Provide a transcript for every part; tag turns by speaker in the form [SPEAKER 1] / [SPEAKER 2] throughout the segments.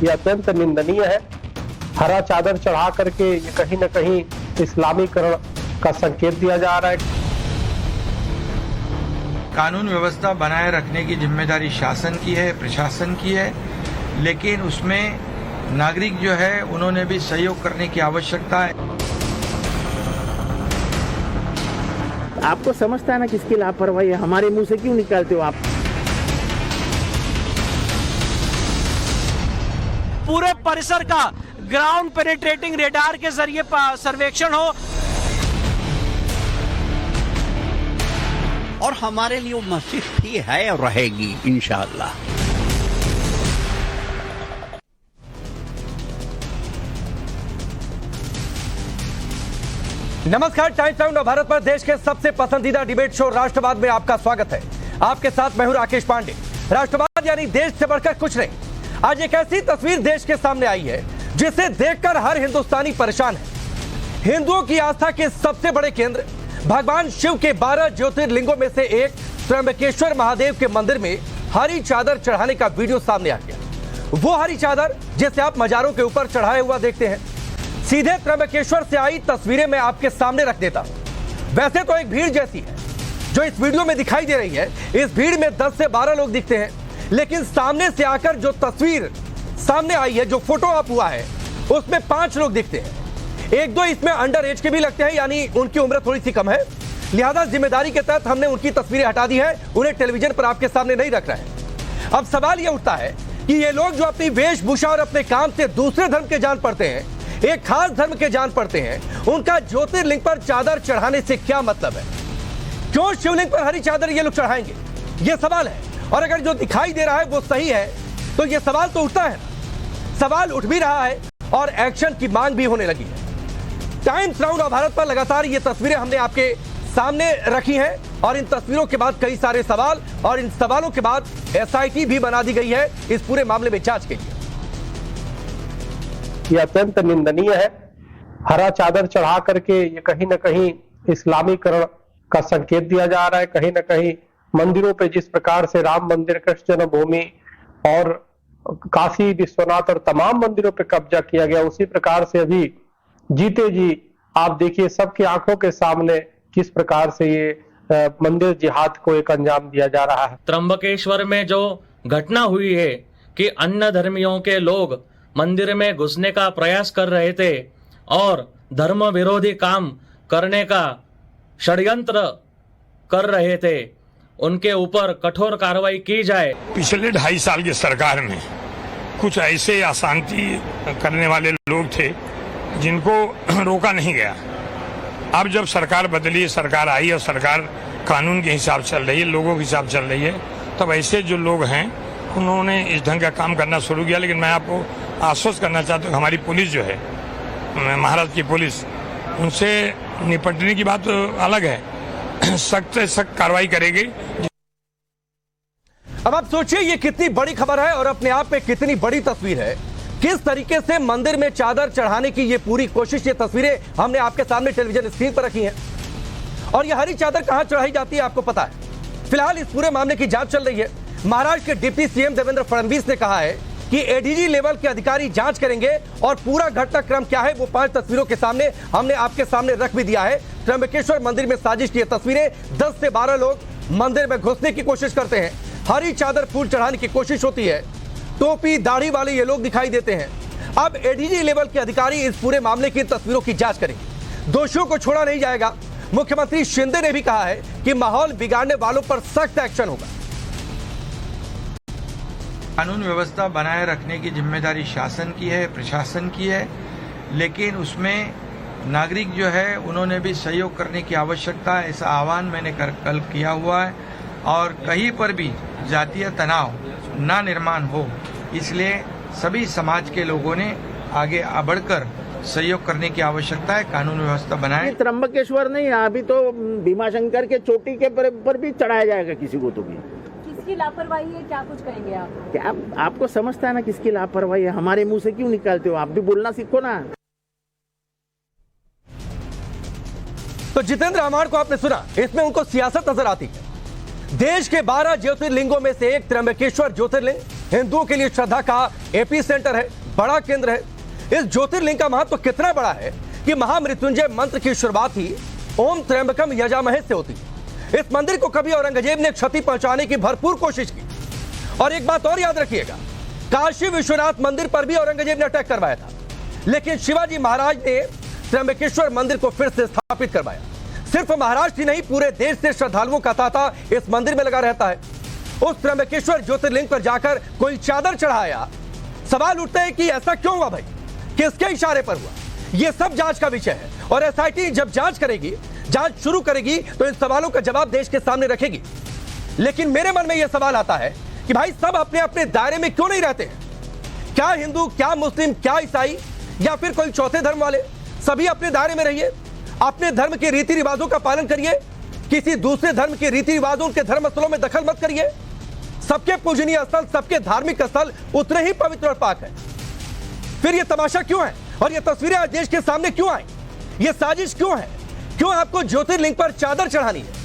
[SPEAKER 1] ये अत्यंत निंदनीय है। हरा चादर चढ़ा करके ये कहीं न कहीं इस्लामीकरण का संकेत दिया जा रहा है।
[SPEAKER 2] कानून व्यवस्था बनाए रखने की जिम्मेदारी शासन की है, प्रशासन की है, लेकिन उसमें नागरिक जो है उन्होंने भी सहयोग करने की आवश्यकता है।
[SPEAKER 3] आपको समझता है ना किसकी लापरवाही है, हमारे मुंह से क्यों निकालते हो आप?
[SPEAKER 4] पूरे परिसर का ग्राउंड पेनिट्रेटिंग रेडार के जरिए सर्वेक्षण हो
[SPEAKER 5] और हमारे लिए वो मस्जिद भी है और रहेगी इंशाअल्लाह।
[SPEAKER 6] नमस्कार, टाइम्स नाउ भारत पर देश के सबसे पसंदीदा डिबेट शो राष्ट्रवाद में आपका स्वागत है। आपके साथ मैं हूं राकेश पांडे। राष्ट्रवाद यानी देश से बढ़कर कुछ नहीं। आज एक ऐसी तस्वीर देश के सामने आई है जिसे देखकर हर हिंदुस्तानी परेशान है। हिंदुओं की आस्था के सबसे बड़े केंद्र भगवान शिव के 12 ज्योतिर्लिंगों में से एक त्र्यंबकेश्वर महादेव के मंदिर में हरी चादर चढ़ाने का वीडियो सामने आ गया। वो हरी चादर जिसे आप मजारों के ऊपर चढ़ाए हुआ देखते हैं, सीधे त्र्यंबकेश्वर से आई तस्वीरें मैं आपके सामने रख देता हूं। वैसे तो एक भीड़ जैसी है जो इस वीडियो में दिखाई दे रही है। इस भीड़ में 10 से 12 लोग दिखते हैं, लेकिन सामने से आकर जो तस्वीर सामने आई है, जो फोटो अप हुआ है, उसमें 5 लोग दिखते हैं। एक दो इसमें अंडर एज के भी लगते हैं, यानी उनकी उम्र थोड़ी सी कम है। लिहाजा जिम्मेदारी के तहत हमने उनकी तस्वीरें हटा दी है, उन्हें टेलीविजन पर आपके सामने नहीं रख रहे हैं। अब सवाल यह उठता है कि ये लोग जो अपनी वेशभूषा और अपने काम से दूसरे धर्म के जान पड़ते हैं, एक खास धर्म के जान पड़ते हैं, उनका ज्योतिर्लिंग पर चादर चढ़ाने से क्या मतलब है? क्यों शिवलिंग पर हरी चादर ये लोग चढ़ाएंगे? ये सवाल है। और अगर जो दिखाई दे रहा है वो सही है तो ये सवाल तो उठता है, सवाल उठ भी रहा है और एक्शन की मांग भी होने लगी है। टाइम्स नाउ भारत पर लगातार ये तस्वीरें हमने आपके सामने रखी हैं और इन तस्वीरों के बाद कई सारे सवाल, और इन सवालों के बाद SIT भी बना दी गई है इस पूरे मामले में जांच के लिए।
[SPEAKER 1] ये अत्यंत निंदनीय है। हरा चादर चढ़ा करके ये कहीं न कहीं इस्लामीकरण का संकेत दिया जा रहा है। कहीं न कहीं मंदिरों पे जिस प्रकार से राम मंदिर, कृष्ण जन्मभूमि और काशी विश्वनाथ और तमाम मंदिरों पे कब्जा किया गया, उसी प्रकार से अभी जीते जी आप देखिए सबकी आंखों के सामने किस प्रकार से ये मंदिर जिहाद को एक अंजाम दिया जा रहा है।
[SPEAKER 7] त्र्यंबकेश्वर में जो घटना हुई है कि अन्य धर्मियों के लोग मंदिर में घुसने का प्रयास कर रहे थे और धर्म विरोधी काम करने का षड्यंत्र कर रहे थे, उनके ऊपर कठोर कार्रवाई की जाए।
[SPEAKER 8] पिछले 2.5 साल की सरकार में कुछ ऐसे अशांति करने वाले लोग थे जिनको रोका नहीं गया। अब जब सरकार बदली, सरकार आई और सरकार कानून के हिसाब चल रही है, लोगों के हिसाब चल रही है, तब ऐसे जो लोग हैं उन्होंने इस ढंग का काम करना शुरू किया। लेकिन मैं आपको आश्वस्त करना चाहता हूँ, हमारी पुलिस जो है, महाराष्ट्र की पुलिस, उनसे निपटने की बात अलग है, सख्त से सख्त कार्रवाई करेगी।
[SPEAKER 6] अब आप सोचिए ये कितनी बड़ी खबर है और अपने आप में कितनी बड़ी तस्वीर है। किस तरीके से मंदिर में चादर चढ़ाने की ये पूरी कोशिश, ये तस्वीरें हमने आपके सामने टेलीविजन स्क्रीन पर रखी हैं। और ये हरी चादर कहां चढ़ाई जाती है आपको पता है। फिलहाल इस पूरे मामले की जांच चल रही है। महाराष्ट्र के डिप्टी CM देवेंद्र फडणवीस ने कहा है कि ADG लेवल के अधिकारी जांच करेंगे और पूरा घटनाक्रम क्या है वो 5 तस्वीरों के सामने हमने आपके सामने रख भी दिया है। त्र्यंबकेश्वर मंदिर में साजिश की तस्वीरें, 10 से 12 लोग मंदिर में घुसने की कोशिश करते हैं, हरी चादर फूल चढ़ाने की कोशिश होती है, टोपी दाढ़ी वाले ये लोग दिखाई देते हैं। अब ADG लेवल के अधिकारी इस पूरे मामले की तस्वीरों की जांच करेंगे। दोषियों को छोड़ा नहीं जाएगा। मुख्यमंत्री शिंदे ने भी कहा है कि माहौल बिगाड़ने वालों पर सख्त एक्शन होगा।
[SPEAKER 2] कानून व्यवस्था बनाए रखने की जिम्मेदारी शासन की है, प्रशासन की है, लेकिन उसमें नागरिक जो है उन्होंने भी सहयोग करने की आवश्यकता है। ऐसा आह्वान मैंने कल किया हुआ है और कहीं पर भी जातीय तनाव ना निर्माण हो, इसलिए सभी समाज के लोगों ने आगे बढ़कर सहयोग करने की आवश्यकता है। कानून व्यवस्था बनाए।
[SPEAKER 3] त्र्यंबकेश्वर नहीं, अभी तो भीमाशंकर के चोटी के पर भी चढ़ाया जाएगा किसी को तो भी।
[SPEAKER 9] किसकी लापरवाही है, क्या कुछ कहेंगे आप?
[SPEAKER 3] क्या आपको समझता है ना किसकी लापरवाही है, हमारे मुंह से क्यों निकालते हो? आप भी बोलना सीखो ना।
[SPEAKER 6] तो जितेंद्र आमाड़ को आपने सुना, इसमें उनको सियासत नजर आती है। देश के 12 ज्योतिर्लिंगों में से एक त्र्यंबकेश्वर ज्योतिर्लिंग हिंदुओं के लिए श्रद्धा का एपी सेंटर है, बड़ा केंद्र है। इस ज्योतिर्लिंग का महत्व कितना बड़ा है कि महामृत्युंजय मंत्र की शुरुआत ही ओम त्र्यंबकम यजामहे से होती है। इस मंदिर को कभी औरंगजेब ने क्षति पहुंचाने की भरपूर कोशिश की। और एक बात और याद रखिएगा, काशी विश्वनाथ मंदिर पर भी औरंगजेब ने अटैक करवाया था, लेकिन शिवाजी महाराज ने त्र्यंबकेश्वर मंदिर को फिर से स्थापित करवाया। सिर्फ महाराष्ट्र ही नहीं, पूरे देश से श्रद्धालुओं का तांता इस मंदिर में लगा रहता है। उस त्र्यंबकेश्वर ज्योतिर्लिंग पर जाकर कोई चादर चढ़ाया, सवाल उठते हैं कि ऐसा क्यों हुआ भाई, किसके इशारे पर हुआ? यह सब जांच का विषय है और एसआईटी जब जांच करेगी, जांच शुरू करेगी तो इन सवालों का जवाब देश के सामने रखेगी। लेकिन मेरे मन में यह सवाल आता है कि भाई सब अपने अपने दायरे में क्यों नहीं रहते हैं? क्या हिंदू, क्या मुस्लिम, क्या ईसाई या फिर कोई चौथे धर्म वाले, सभी अपने दायरे में रहिए, अपने धर्म के रीति रिवाजों का पालन करिए, किसी दूसरे धर्म के रीति रिवाजों के धर्म स्थलों में दखल मत करिए। सबके पूजनीय स्थल, सबके धार्मिक स्थल उतने ही पवित्र और पाक है। फिर यह तमाशा क्यों है और यह तस्वीरें आज देश के सामने क्यों आई? यह साजिश क्यों है? क्यों आपको ज्योतिर्लिंग पर चादर चढ़ानी है?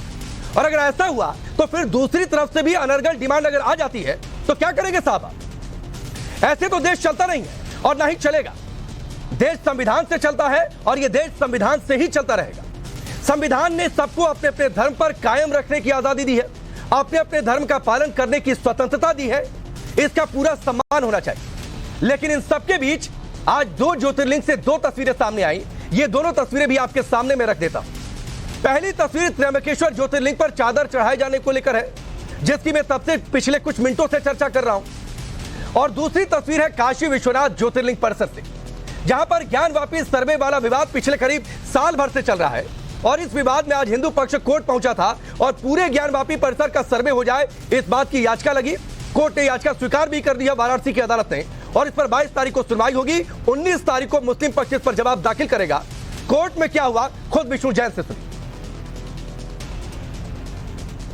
[SPEAKER 6] और अगर ऐसा हुआ तो फिर दूसरी तरफ से भी अनर्गल डिमांड अगर आ जाती है तो क्या करेंगे साहब? ऐसे तो देश चलता नहीं है और ना ही चलेगा। देश संविधान से चलता है और यह देश संविधान से ही चलता रहेगा। संविधान ने सबको अपने अपने धर्म पर कायम रखने की आजादी दी है, अपने अपने धर्म का पालन करने की स्वतंत्रता दी है, इसका पूरा सम्मान होना चाहिए। लेकिन इन सबके बीच आज दो ज्योतिर्लिंग से दो तस्वीरें सामने आई। ये दोनों तस्वीरें भी आपके सामने में रख देता हूं। पहली तस्वीर त्र्यंबकेश्वर ज्योतिर्लिंग पर चादर चढ़ाए जाने को लेकर है, जिसकी मैं तब से पिछले कुछ मिनटों से चर्चा कर रहा हूं। और दूसरी तस्वीर है काशी विश्वनाथ ज्योतिर्लिंग परिसर से, जहां पर ज्ञानवापी सर्वे वाला विवाद पिछले करीब साल भर से चल रहा है। और इस विवाद में आज हिंदू पक्ष कोर्ट पहुंचा था और पूरे ज्ञानवापी परिसर का सर्वे हो जाए, इस बात की याचिका लगी। कोर्ट ने याचिका स्वीकार भी कर दिया वाराणसी की अदालत ने, और इस पर 22 तारीख को सुनवाई होगी। 19 तारीख को मुस्लिम पक्ष इस पर जवाब दाखिल करेगा। कोर्ट में क्या हुआ, खुद विष्णु जैन से सुनिए।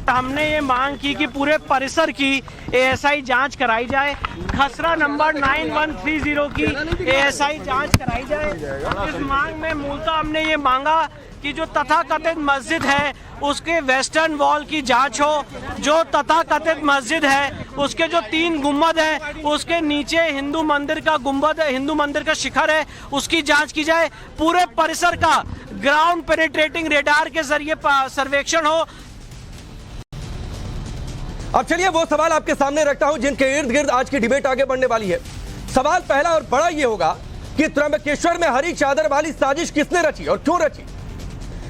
[SPEAKER 4] हमने ये मांग की कि पूरे परिसर की एएसआई जांच कराई जाए, खसरा नंबर 9130 की एएसआई जांच कराई जाए। इस मांग में मूलतः हमने ये मांगा कि जो तथाकथित मस्जिद है उसके वेस्टर्न वॉल की जांच हो, जो तथाकथित मस्जिद है उसके जो 3 गुंबद हैं उसके नीचे हिंदू मंदिर का गुंबद है, हिंदू मंदिर का शिखर है, उसकी जांच की जाए। पूरे परिसर का ग्राउंड पेनिट्रेटिंग रेडार के जरिए सर्वेक्षण हो।
[SPEAKER 6] अब चलिए वो सवाल आपके सामने रखता हूं जिनके इर्द गिर्द आज की डिबेट आगे बढ़ने वाली है। सवाल पहला और बड़ा ये होगा कि त्र्यंबकेश्वर में हरी चादर वाली साजिश किसने रची और क्यों रची?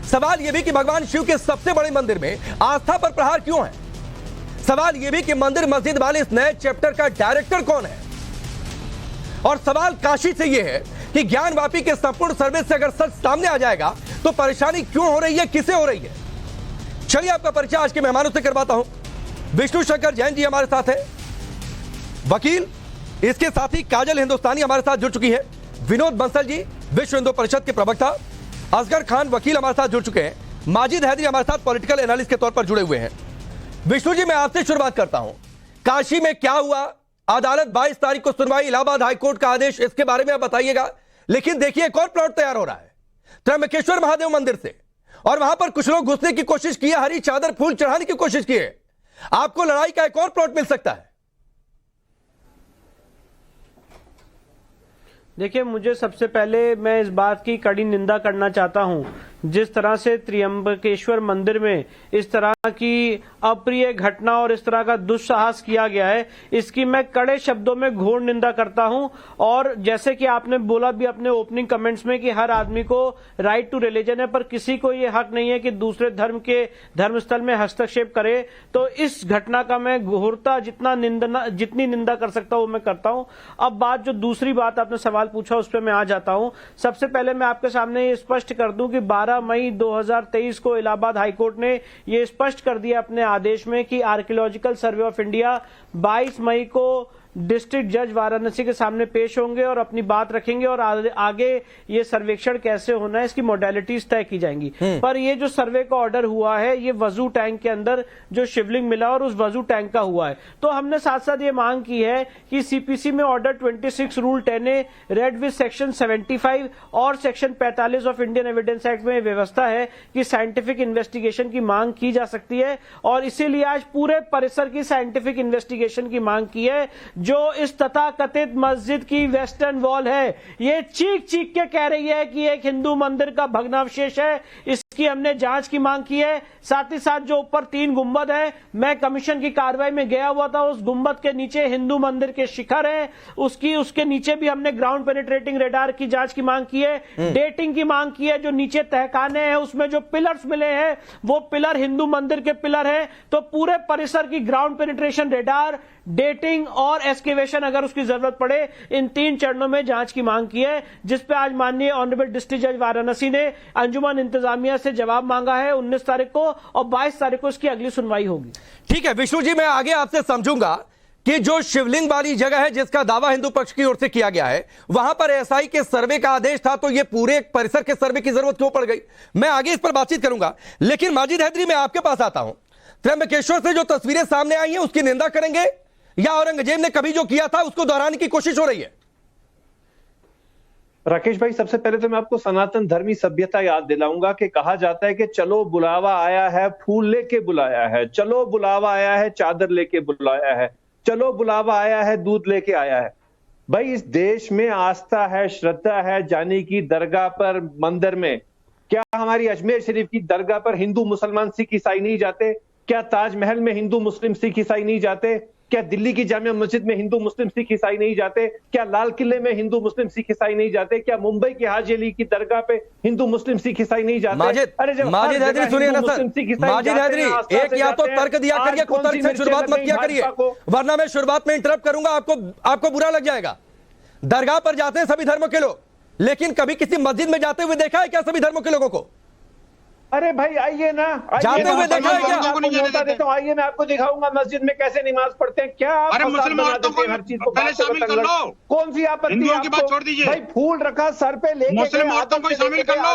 [SPEAKER 6] सवाल यह भी कि भगवान शिव के सबसे बड़े मंदिर में आस्था पर प्रहार क्यों है? सवाल यह भी कि मंदिर मस्जिद वाले इस नए चैप्टर का डायरेक्टर कौन है? और सवाल काशी से यह है कि ज्ञानवापी के संपूर्ण सर्वे से अगर सच सामने आ जाएगा तो परेशानी क्यों हो रही है, किसे हो रही है? चलिए आपका परिचय आज के मेहमानों से करवाता हूं। विष्णु शंकर जैन जी हमारे साथ है, वकील, इसके साथ ही काजल हिंदुस्तानी हमारे साथ जुड़ चुकी है, विनोद बंसल जी विश्व हिंदू परिषद के प्रवक्ता, असगर खान वकील हमारे साथ जुड़ चुके हैं, माजिद हैदरी हमारे साथ पॉलिटिकल एनालिस्ट के तौर पर जुड़े हुए हैं। विष्णु जी, मैं आपसे शुरुआत करता हूं। काशी में क्या हुआ? अदालत 22 तारीख को सुनवाई, इलाहाबाद हाईकोर्ट का आदेश, इसके बारे में आप बताइएगा। लेकिन देखिए एक और प्लॉट तैयार हो रहा है त्र्यंबकेश्वर महादेव मंदिर से, और वहां पर कुछ लोग घुसने की कोशिश की है, हरी चादर फूल चढ़ाने की कोशिश की है। आपको लड़ाई का एक और प्लॉट मिल सकता है।
[SPEAKER 4] देखिए, मुझे सबसे पहले मैं इस बात की कड़ी निंदा करना चाहता हूं, जिस तरह से त्र्यंबकेश्वर मंदिर में इस तरह की अप्रिय घटना और इस तरह का दुस्साहस किया गया है, इसकी मैं कड़े शब्दों में घोर निंदा करता हूं। और जैसे कि आपने बोला भी अपने ओपनिंग कमेंट्स में कि हर आदमी को राइट टू रिलीजन है, पर किसी को ये हक नहीं है कि दूसरे धर्म के धर्मस्थल में हस्तक्षेप करे। तो इस घटना का मैं घोरता जितनी निंदा कर सकता हूं वो मैं करता हूं। अब बात जो दूसरी बात आपने सवाल पूछा उस पर मैं आ जाता हूं। सबसे पहले मैं आपके सामने ये स्पष्ट कर दूं कि 12 मई 2023 को इलाहाबाद हाईकोर्ट ने ये स्पष्ट कर दिया अपने आदेश में कि आर्कियोलॉजिकल सर्वे ऑफ इंडिया 22 मई को डिस्ट्रिक्ट जज वाराणसी के सामने पेश होंगे और अपनी बात रखेंगे, और आगे ये सर्वेक्षण कैसे होना है इसकी मोडेलिटीज तय की जाएंगी। पर ये जो सर्वे का ऑर्डर हुआ है ये वजू टैंक के अंदर जो शिवलिंग मिला और उस वजू टैंक का हुआ है। तो हमने साथ साथ ये मांग की है कि सीपीसी में order 26 rule 10A read with section 75 और section 45 of Indian evidence act में व्यवस्था है कि साइंटिफिक इन्वेस्टिगेशन की मांग की जा सकती है, और इसीलिए आज पूरे परिसर की साइंटिफिक इन्वेस्टिगेशन की मांग की है। जो इस तथाकथित मस्जिद की वेस्टर्न वॉल है, ये चीख चीख के कह रही है कि एक हिंदू मंदिर का भग्नावशेष है। इसकी हमने जांच की मांग की है। साथ ही साथ जो ऊपर 3 गुंबद है, मैं कमीशन की कार्रवाई में गया हुआ था, उस गुंबद के नीचे हिंदू मंदिर के शिखर है, उसके नीचे भी हमने ग्राउंड पेनिट्रेटिंग रेडार की जांच की मांग की है, डेटिंग की मांग की है। जो नीचे तहखाने हैं उसमें जो पिलर्स मिले हैं वो पिलर हिंदू मंदिर के पिलर है। तो पूरे परिसर की ग्राउंड पेनिट्रेशन रेडार, डेटिंग और एक्सकेवेशन अगर उसकी जरूरत पड़े, इन 3 चरणों में जांच की मांग की है, जिस पे आज माननीय ऑनरेबल डिस्ट्रिक्ट जज वाराणसी ने अंजुमन इंतजामिया से जवाब मांगा है 19 तारीख को, और 22 तारीख को इसकी अगली सुनवाई होगी।
[SPEAKER 6] ठीक है विष्णु जी, मैं आगे आपसे समझूंगा कि जो शिवलिंग वाली जगह है जिसका दावा हिंदू पक्ष की ओर से किया गया है, वहां पर एसआई के सर्वे का आदेश था, तो ये पूरे परिसर के सर्वे की जरूरत क्यों पड़ गई? मैं आगे इस पर बातचीत करूंगा, लेकिन माजिद हैदरी मैं आपके पास आता हूं। त्र्यंबकेश्वर से जो तस्वीरें सामने आई हैं उसकी निंदा करेंगे या औरंगजेब ने कभी जो किया था उसको दोहराने की कोशिश हो रही है?
[SPEAKER 10] राकेश भाई, सबसे पहले तो मैं आपको सनातन धर्मी सभ्यता याद दिलाऊंगा कि कहा जाता है कि चलो बुलावा आया है, फूल लेके बुलाया है, चलो बुलावा आया है, चादर लेके बुलाया है, चलो बुलावा आया है, दूध लेके आया है। भाई इस देश में आस्था है, श्रद्धा है, जाने की दरगाह पर, मंदिर में। क्या हमारी अजमेर शरीफ की दरगाह पर हिंदू मुसलमान सिख ईसाई नहीं जाते? क्या ताजमहल में हिंदू मुस्लिम सिख ईसाई नहीं जाते? क्या दिल्ली की जामिया मस्जिद में हिंदू मुस्लिम सिख ईसाई नहीं जाते? क्या लाल किले में हिंदू मुस्लिम सिख ईसाई नहीं जाते? क्या मुंबई की हाजी अली की दरगाह पे हिंदू मुस्लिम सिख ईसाई नहीं जाते?
[SPEAKER 6] माजिद हैदरी सुनिए ना सर, माजिद हैदरी एक या तो तर्क दिया करिए, कुतर्क से शुरुआत मत किया करिए, वरना मैं शुरुआत में इंटरप्ट करूंगा, आपको बुरा लग जाएगा। दरगाह पर जाते हैं सभी धर्मों के लोग, लेकिन कभी किसी मस्जिद में जाते हुए देखा है क्या सभी धर्मों के लोगों को?
[SPEAKER 10] अरे भाई आइए ना,
[SPEAKER 6] जाते हुए देखा है क्या?
[SPEAKER 10] देता हूँ, आइए मैं आपको दिखाऊंगा मस्जिद में कैसे नमाज पढ़ते हैं। क्या आप मुस्लिम औरतों को हर चीज को पहले शामिल कर लो? कौन सी आपत्ति? हिंदुओं की बात छोड़ दीजिए भाई, फूल रखा सर पे लेके मुस्लिम औरतों को शामिल कर लो,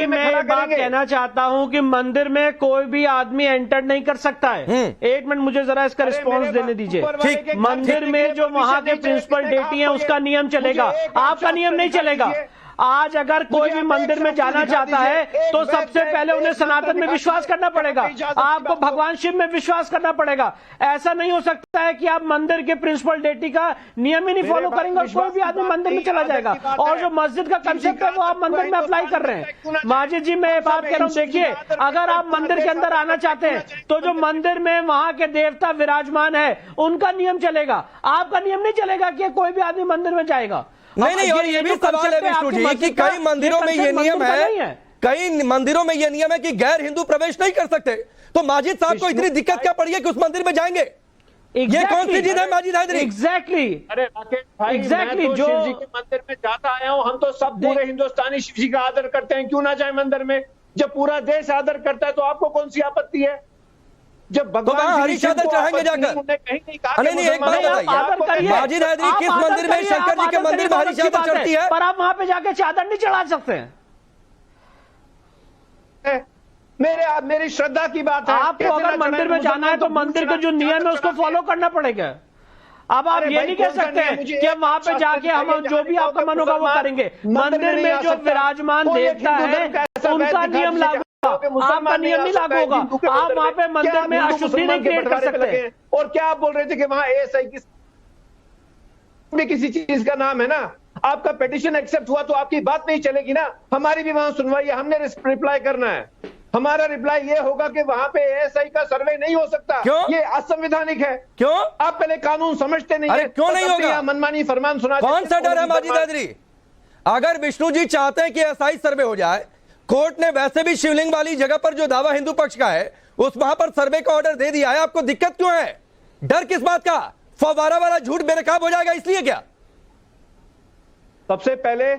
[SPEAKER 4] मैं बात कहना चाहता हूँ कि मंदिर में कोई भी आदमी एंटर नहीं कर सकता है। 1 मिनट मुझे जरा इसका रिस्पॉन्स देने दीजिए। मंदिर में जो वहाँ के प्रिंसिपल डेटी है उसका नियम चलेगा, आपका नियम नहीं चलेगा। आज अगर कोई भी मंदिर में जाना चाहता है तो सबसे पहले उन्हें सनातन में विश्वास करना पड़ेगा, आपको भगवान शिव में विश्वास करना पड़ेगा। ऐसा नहीं हो सकता है कि आप मंदिर के प्रिंसिपल डेटी का नियम ही नहीं फॉलो करेंगे और कोई भी आदमी मंदिर में चला जाएगा। और जो मस्जिद का कंसेप्ट है वो आप मंदिर में अप्लाई कर रहे हैं। माजिद जी मैं बात कह रहा हूँ, देखिए अगर आप मंदिर के अंदर आना चाहते हैं तो जो मंदिर में वहां के देवता विराजमान है उनका नियम चलेगा, आपका नियम नहीं चलेगा कि कोई भी आदमी मंदिर में जाएगा।
[SPEAKER 6] नहीं, और ये भी सवाल है विष्णु जी कि कई मंदिरों में ये नियम है, कई मंदिरों में ये नियम है कि गैर हिंदू प्रवेश नहीं कर सकते। तो माजिद साहब को इतनी दिक्कत क्या पड़ी है कि उस मंदिर में जाएंगे? ये कौन सी चीज है माजिद हैदरी?
[SPEAKER 4] एग्जैक्टली
[SPEAKER 10] अरे राकेश भाई, मैं तो शिव जी के मंदिर में जाता आया हूँ। हम तो सब पूरे हिंदुस्तानी शिव जी का आदर करते हैं, क्यों ना जाए मंदिर में? जब पूरा देश आदर करता है तो आपको कौन सी आपत्ति है? जब भगवान
[SPEAKER 6] हरी चादर चढ़ाएंगे जाकर? नहीं, एक बात बताइए, माजिद हैदरी किस मंदिर में शंकर जी के मंदिर में हरी चादर चढ़ती है?
[SPEAKER 4] पर आप वहां पे जाके चादर नहीं चढ़ा सकते हैं।
[SPEAKER 10] मेरी श्रद्धा की बात है।
[SPEAKER 4] आपको अगर मंदिर में जाना है तो मंदिर के जो नियम है उसको फॉलो करना पड़ेगा। अब आप ये नहीं कह सकते हैं कि वहां पे जाके हम जो भी आपका मन होगा वो करेंगे। मंदिर में जो विराजमान देवता है उनका नियम लागू, आपका नियम नहीं लागू होगा। आप वहां पे मंदिर में अशुद्धि नहीं क्रिएट कर सकते।
[SPEAKER 10] और क्या आप बोल रहे थे कि वहां एएसआई किसी चीज का नाम है ना? आपका पिटीशन एक्सेप्ट हुआ तो आपकी बात नहीं चलेगी ना। हमारी भी वहां सुनवाई है, हमने रिप्लाई करना है। हमारा रिप्लाई ये होगा कि वहां पे एएसआई का सर्वे नहीं हो सकता।
[SPEAKER 6] क्यों?
[SPEAKER 10] ये असंवैधानिक है।
[SPEAKER 6] क्यों?
[SPEAKER 10] आप पहले कानून समझते नहीं
[SPEAKER 6] है। क्यों नहीं होगा?
[SPEAKER 10] मनमानी फरमान सुना।
[SPEAKER 6] कौन सा डर है माजिद हैदरी? अगर विष्णु जी चाहते हैं कि एएसआई सर्वे हो जाए, कोर्ट ने वैसे भी शिवलिंग वाली जगह पर जो दावा हिंदू पक्ष का है उस वहां पर सर्वे का ऑर्डर दे दिया है, आपको दिक्कत क्यों है? डर किस बात का? फवारा वाला झूठ बेनकाब हो जाएगा इसलिए क्या?
[SPEAKER 10] सबसे पहले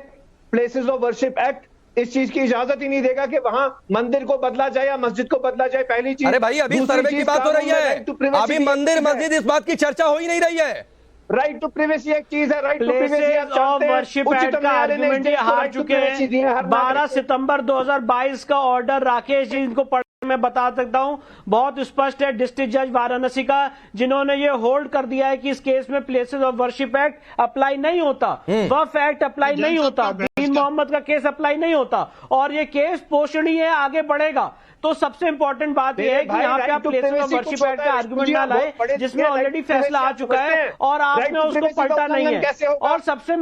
[SPEAKER 10] प्लेसेस ऑफ वर्शिप एक्ट इस चीज की इजाजत ही नहीं देगा कि वहां मंदिर को बदला जाए या मस्जिद को बदला जाए। पहली चीज।
[SPEAKER 6] अरे भाई अभी सर्वे की बात हो रही है, अभी मंदिर मस्जिद इस बात की चर्चा हो ही नहीं रही है।
[SPEAKER 10] राइट टू प्रिवेसी एक चीज है, right to privacy
[SPEAKER 4] of worship act का आर्गुमेंट ये हार चुके हैं। 12 सितंबर 2022 का ऑर्डर राकेश जी इनको पढ़ मैं बता सकता हूं, बहुत स्पष्ट है डिस्ट्रिक्ट जज वाराणसी का, जिन्होंने ये होल्ड कर दिया है कि इस केस में places of worship act apply नहीं होता, वक्फ एक्ट अप्लाई नहीं होता। दीन मोहम्मद का केस अप्लाई नहीं होता और ये केस पोषणीय है, आगे बढ़ेगा। तो सबसे इंपॉर्टेंट बात यह है कि यहाँ पे आप प्लेसमेंट ऑफ वर्शिप एक्ट का आर्गुमेंट ना लाए जिसमें ऑलरेडी फैसला आ चुका है और आपने उसको पलटा नहीं है। और सबसे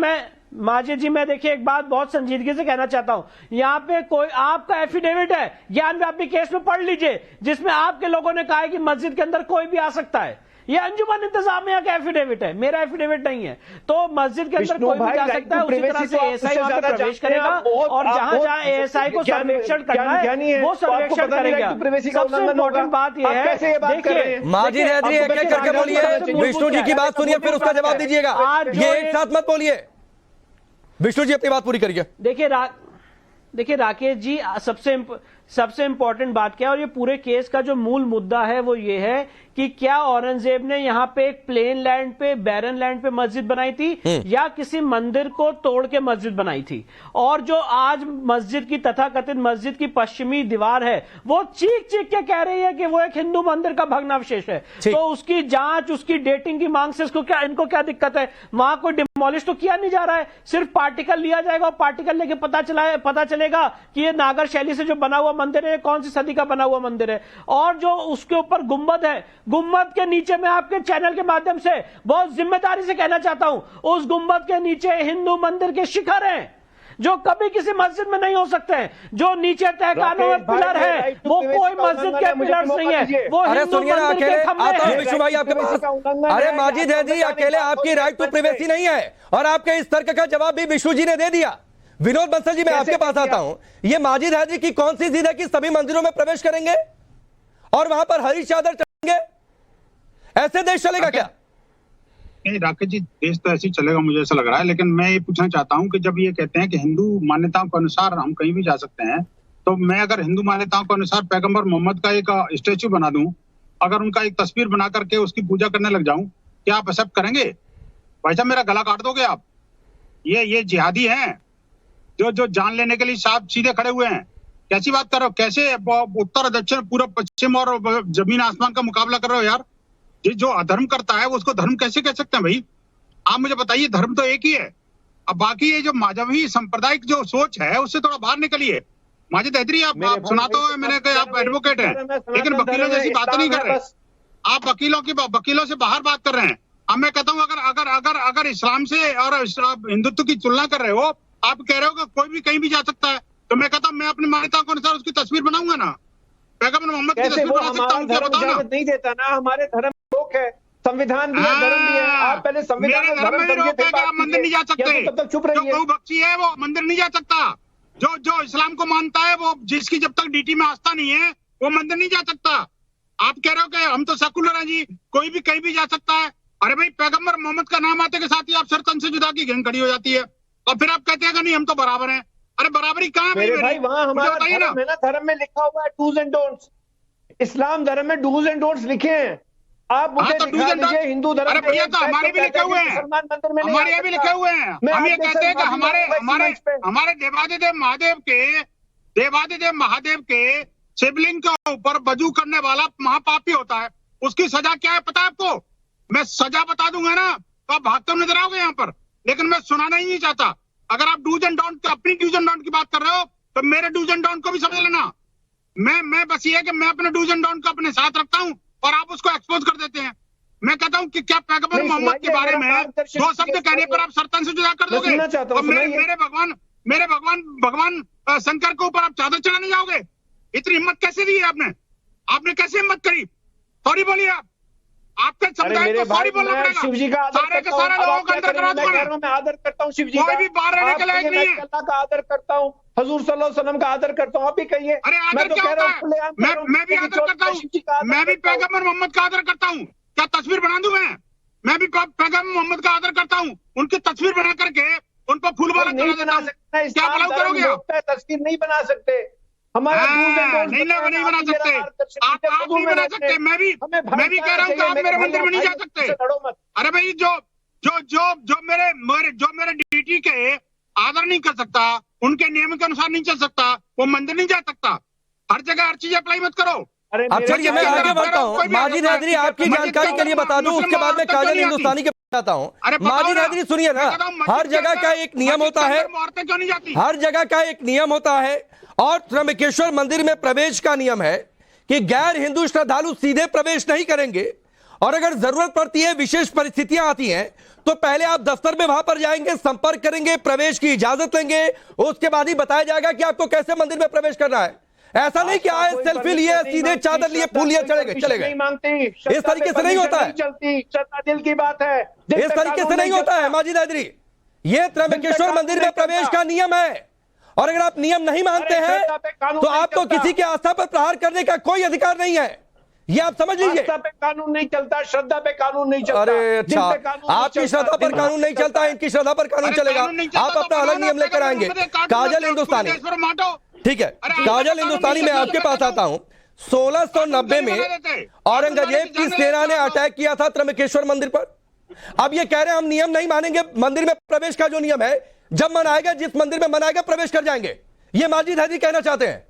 [SPEAKER 4] माजिद जी, मैं देखिए एक बात बहुत संजीदगी से कहना चाहता हूं, यहाँ पे कोई आपका एफिडेविट है ज्ञान व्यापी केस में पढ़ लीजिए जिसमें आपके लोगों ने कहा है कि मस्जिद के अंदर कोई भी आ सकता है। ये अंजुमन इंतजामिया का एफिडेविट है, मेरा एफिडेविट नहीं है। तो मस्जिद के अंदर कोई भी जा सकता है, उसी तरह से एएसआई वहां पे प्रवेश करेगा और जहां जहां एएसआई को सर्वेक्षण करना है वो सर्वेक्षण करेगा। सबसे इम्पोर्टेंट बात यह है, देखिए
[SPEAKER 6] माजिद हैदरी एक एक करके बोलिए, विष्णु जी की बात सुनिए फिर उसका जवाब दीजिएगा, ये एक साथ मत बोलिए। विष्णु जी अपनी बात पूरी करिए।
[SPEAKER 4] देखिए राकेश जी, सबसे इंपॉर्टेंट बात क्या है और ये पूरे केस का जो मूल मुद्दा है वो ये है कि क्या औरंगजेब ने यहाँ पे एक प्लेन लैंड पे, बैरन लैंड पे मस्जिद बनाई थी या किसी मंदिर को तोड़ के मस्जिद बनाई थी। और जो आज मस्जिद की तथाकथित मस्जिद की पश्चिमी दीवार है वो चीख चीख के कह रही है कि वो एक हिंदू मंदिर का भग्नावशेष है। तो उसकी जांच, उसकी डेटिंग की मांग से इनको क्या दिक्कत है? वहां कोई डिमोलिश तो किया नहीं जा रहा है, सिर्फ पार्टिकल लिया जाएगा और पार्टिकल लेके पता चलेगा कि ये नागर शैली से जो बना हुआ मंदिर है कौन सी सदी का बना हुआ मंदिर है। और जो उसके ऊपर गुंबद है, गुंबद के नीचे मैं आपके चैनल के माध्यम से बहुत जिम्मेदारी से कहना चाहता हूं, उस गुंबद के नीचे हिंदू मंदिर के शिखर हैं जो कभी किसी मस्जिद में नहीं हो सकते हैं। जो नीचे तहखानों में पिलर है वो कोई मस्जिद के पिलर्स नहीं है, वो हिंदू मंदिर के खंभे हैं।
[SPEAKER 6] विष्णु भाई आपके पास, अरे माजिद हैदरी अकेले आपकी राइट टू प्राइवेसी नहीं है और आपके इस तर्क का जवाब भी विष्णु जी ने दे दिया। विनोद बंसल जी, मैं आपके पास आता हूं, ये माजिद हैदरी की कौन सी जिद है कि सभी मंदिरों में प्रवेश करेंगे और वहां पर हरी चादर चढ़ेंगे? ऐसे देश चलेगा क्या?
[SPEAKER 11] नहीं राकेश जी, देश तो ऐसे ही चलेगा मुझे ऐसा लग रहा है। लेकिन मैं ये पूछना चाहता हूं कि जब ये कहते हैं कि हिंदू मान्यताओं के अनुसार हम कहीं भी जा सकते हैं, तो मैं अगर हिंदू मान्यताओं के अनुसार पैगंबर मोहम्मद का एक स्टेच्यू बना दूं, अगर उनका एक तस्वीर बना करके उसकी पूजा करने लग जाऊं, क्या आप एक्सेप्ट करेंगे? भाई साहब मेरा गला काट दोगे आप? ये जिहादी हैं जो जान लेने के लिए साहब सीधे खड़े हुए हैं। कैसी बात कर रहे हो? कैसे उत्तर दक्षिण पूर्व पश्चिम और जमीन आसमान का मुकाबला कर रहे हो यार? ये जो अधर्म करता है उसको धर्म कैसे कह सकते हैं भाई? आप मुझे बताइए, धर्म तो एक ही है। अब बाकी ये जो मजहबी सांप्रदायिक जो सोच है उससे थोड़ा बाहर निकलिए। माजिद हैदरी आप सुनाते हो, मैंने कहा आप एडवोकेट हैं लेकिन वकीलों जैसी बात नहीं कर रहे। आप वकीलों से बाहर बात कर रहे हैं। अब मैं कहता हूँ अगर इस्लाम से और हिंदुत्व की तुलना कर रहे हो, आप कह रहे हो कि कोई भी कहीं भी जा सकता है, तो मैं कहता हूँ मैं अपनी मान्यताओं के अनुसार उसकी तस्वीर बनाऊंगा ना, पैगंबर मोहम्मद की तस्वीर बना सकता हूँ। क्या बताओ ना?
[SPEAKER 10] नहीं देता ना, हमारे धर्म लोक है, संविधान भी है, धर्म भी है। आप पहले संविधान
[SPEAKER 11] मेरे धर्म में रोक है कि आप मंदिर नहीं जा सकते।
[SPEAKER 10] तब तक चुप रहिए।
[SPEAKER 11] जो गौ भक्षी है वो मंदिर नहीं जा सकता। जो इस्लाम को मानता है वो, जिसकी जब तक डीटी में आस्था नहीं है वो मंदिर नहीं जा सकता। आप कह रहे हो कि हम तो सेकुलर हैं जी, कोई भी कहीं भी जा सकता है। अरे भाई, पैगंबर मोहम्मद का नाम आते के साथ ही आप सर तन से जुदा की गैंग खड़ी हो जाती है और फिर आप कहते हैं कि नहीं हम तो बराबर हैं। अरे बराबरी कहाँ है
[SPEAKER 10] भाई? वहाँ हमारा धर्म है ना, धर्म में लिखा हुआ है डूज एंड डोंट्स। इस्लाम धर्म में डूज एंड डोंट्स लिखे हैं। आप मुझे दिखा दीजिए हिंदू धर्म।
[SPEAKER 11] अरे भैया, तो हमारे भी लिखे हुए हैं, हमारे यहाँ भी लिखे हुए हैं। हम ये कहते हैं कि हमारे देवादिदेव महादेव के शिवलिंग के ऊपर वजू करने वाला महापापी होता है, उसकी सजा क्या है पता है आपको? मैं सजा बता दूंगा ना तो आप भागते हुए नजर आओगे यहाँ पर, लेकिन मैं सुनाना ही नहीं चाहता। अगर आप डूज एंड डोंट, अपनी डूज एंड डोंट की बात कर रहे हो तो मेरे डूज एंड डोंट को भी समझ लेना। मैं बस ये है कि मैं अपने डूज एंड डोंट को अपने साथ रखता हूँ और आप उसको एक्सपोज कर देते हैं। मैं कहता हूँ कि क्या पैगंबर मोहम्मद के बारे में दो शब्द कहने पर आप सरतन से जुदा कर दोगे? और मेरे भगवान शंकर के ऊपर आप चादर चढ़ाने जाओगे? इतनी हिम्मत कैसे दी है आपने कैसे हिम्मत करी? सॉरी बोलिए आपके समुदाय को सॉरी बोलना पड़ेगा।
[SPEAKER 10] शिव जी का
[SPEAKER 11] सारे के सारे लोगों का अंदर करा दूंगा।
[SPEAKER 10] मैं आदर करता हूँ शिव जी
[SPEAKER 11] कोई भी बाहर रहने के लायक नहीं है।
[SPEAKER 10] अल्लाह का आदर करता हूँ, हजूर सल्लल्लाहु अलैहि वसल्लम का आदर करता हूँ। आप भी कहिए।
[SPEAKER 11] अरे आदर क्या होता है? मैं भी आदर करता हूँ। मैं भी पैगंबर मोहम्मद का आदर करता हूँ। क्या तस्वीर बना दूं मैं भी पैगंबर मोहम्मद का आदर करता हूँ। उनकी तस्वीर बना करके उन पर फूल माला चढ़ा देता हूँ। क्या भला करोगे आप?
[SPEAKER 10] तस्वीर नहीं बना सकते। हमारा
[SPEAKER 11] नहीं बना सकते। आप नहीं बना सकते। मैं भी कह रहा हूँ कि आप मेरे मंदिर में नहीं जा सकते। अरे भाई, जो मेरे डीटी के आदर नहीं कर सकता, उनके नियम के अनुसार नहीं चल सकता, वो मंदिर नहीं जा सकता। हर जगह हर चीज अप्लाई मत करो।
[SPEAKER 10] अरे
[SPEAKER 6] अब चलिए मैं आगे बढ़ता हूँ। माजिद हैदरी, आपकी जानकारी के लिए बता दूं, उसके बाद में काजल हिंदुस्तानी के बताता हूँ। माजिद हैदरी सुनिए ना, हर जगह का एक नियम होता है, हर जगह का एक नियम होता है, और त्र्यंबकेश्वर मंदिर में प्रवेश का नियम है कि गैर हिंदू श्रद्धालु सीधे प्रवेश नहीं करेंगे, और अगर जरूरत पड़ती है, विशेष परिस्थितियां आती हैं, तो पहले आप दफ्तर में वहां पर जाएंगे, संपर्क करेंगे, प्रवेश की इजाजत लेंगे, उसके बाद ही बताया जाएगा कि आपको कैसे मंदिर में प्रवेश करना है। ऐसा नहीं कि आए सेल्फी लिए, सीधे चादर लिए, फूल लिए चले गए। इस तरीके से नहीं होता है,
[SPEAKER 10] दिल की बात है,
[SPEAKER 6] इस तरीके से नहीं होता है माजिद हैदरी। ये त्र्यंबकेश्वर मंदिर में प्रवेश का नियम है, और अगर आप नियम नहीं मानते हैं तो आपको किसी की आस्था पर प्रहार करने का कोई अधिकार नहीं है, ये आप समझ लीजिए।
[SPEAKER 10] आस्था पे कानून नहीं चलता, श्रद्धा पे कानून नहीं चलता।
[SPEAKER 6] अरे अच्छा, आपकी श्रद्धा पर कानून नहीं चलता, इनकी श्रद्धा पर कानून चलेगा। आप अपना अलग नियम लेकर आएंगे। काजल हिंदुस्तानी, ठीक है, काजल हिंदुस्तानी, मैं आपके पास आता हूं। 1690 में औरंगजेब की सेना ने अटैक किया था त्र्यंबकेश्वर मंदिर पर। अब ये कह रहे हैं हम नियम नहीं मानेंगे, मंदिर में प्रवेश का जो नियम है, जब मन आएगा, जिस मंदिर में मन आएगा प्रवेश कर जाएंगे। ये माजिद हैदरी कहना चाहते हैं।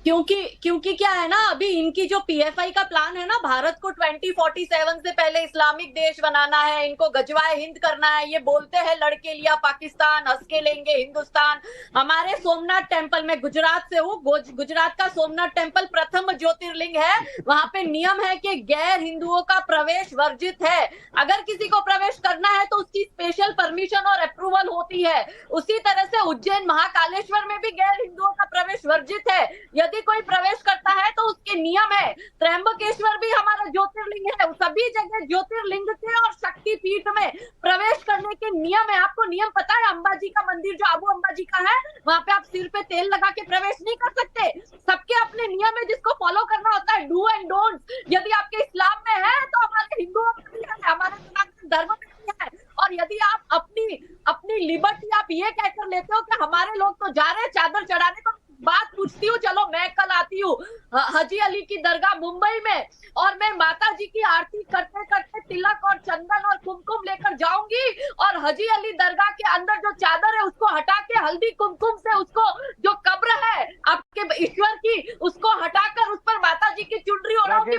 [SPEAKER 9] क्योंकि क्या है ना, अभी इनकी जो पीएफआई का प्लान है ना, भारत को 2047 से पहले इस्लामिक देश बनाना है, इनको गजवाए हिंद करना है। ये बोलते हैं लड़के लिया पाकिस्तान, हंस के लेंगे हिंदुस्तान। हमारे सोमनाथ टेम्पल में, गुजरात से हूँ, गुजरात का सोमनाथ टेम्पल प्रथम ज्योतिर्लिंग है, वहां पे नियम है कि गैर हिंदुओं का प्रवेश वर्जित है। अगर किसी को प्रवेश करना है तो उसकी स्पेशल परमिशन और अप्रूवल होती है। उसी तरह से उज्जैन महाकालेश्वर में भी गैर हिंदुओं का प्रवेश वर्जित है। यदि कोई प्रवेश करता है तो उसके नियम है। त्र्यंबकेश्वर भी हमारा ज्योतिर्लिंग है, सभी जगह ज्योतिर्लिंग के और शक्ति पीठ में प्रवेश करने के नियम है। आपको नियम पता है, अंबाजी का मंदिर जो आबू अंबाजी का है, वहां पे आप सिर पे तेल लगा के प्रवेश नहीं कर सकते। सबके अपने नियम है जिसको फॉलो करना होता है, डू एंड डोंट्स। यदि आपके इस्लाम में है तो हमारे हिंदुओं में भी है, हमारे सनातन धर्म में भी है। और यदि आप अपनी लिबर्टी आप ये कहकर लेते हो कि हमारे लोग तो जा रहे हैं चादर चढ़ाने, तो बात पूछती हूँ, चलो मैं कल आती हूँ हाजी अली की दरगाह मुंबई में, और मैं माता जी की आरती करते करते तिलक और चंदन और कुमकुम लेकर जाऊंगी, और हाजी अली दरगाह के अंदर जो चादर है उसको हटा के हल्दी कुमकुम से उसको, जो कब्र है आपके ईश्वर की, उसको हटाकर उस पर माता जी की चुनरी ओढ़ाऊंगी।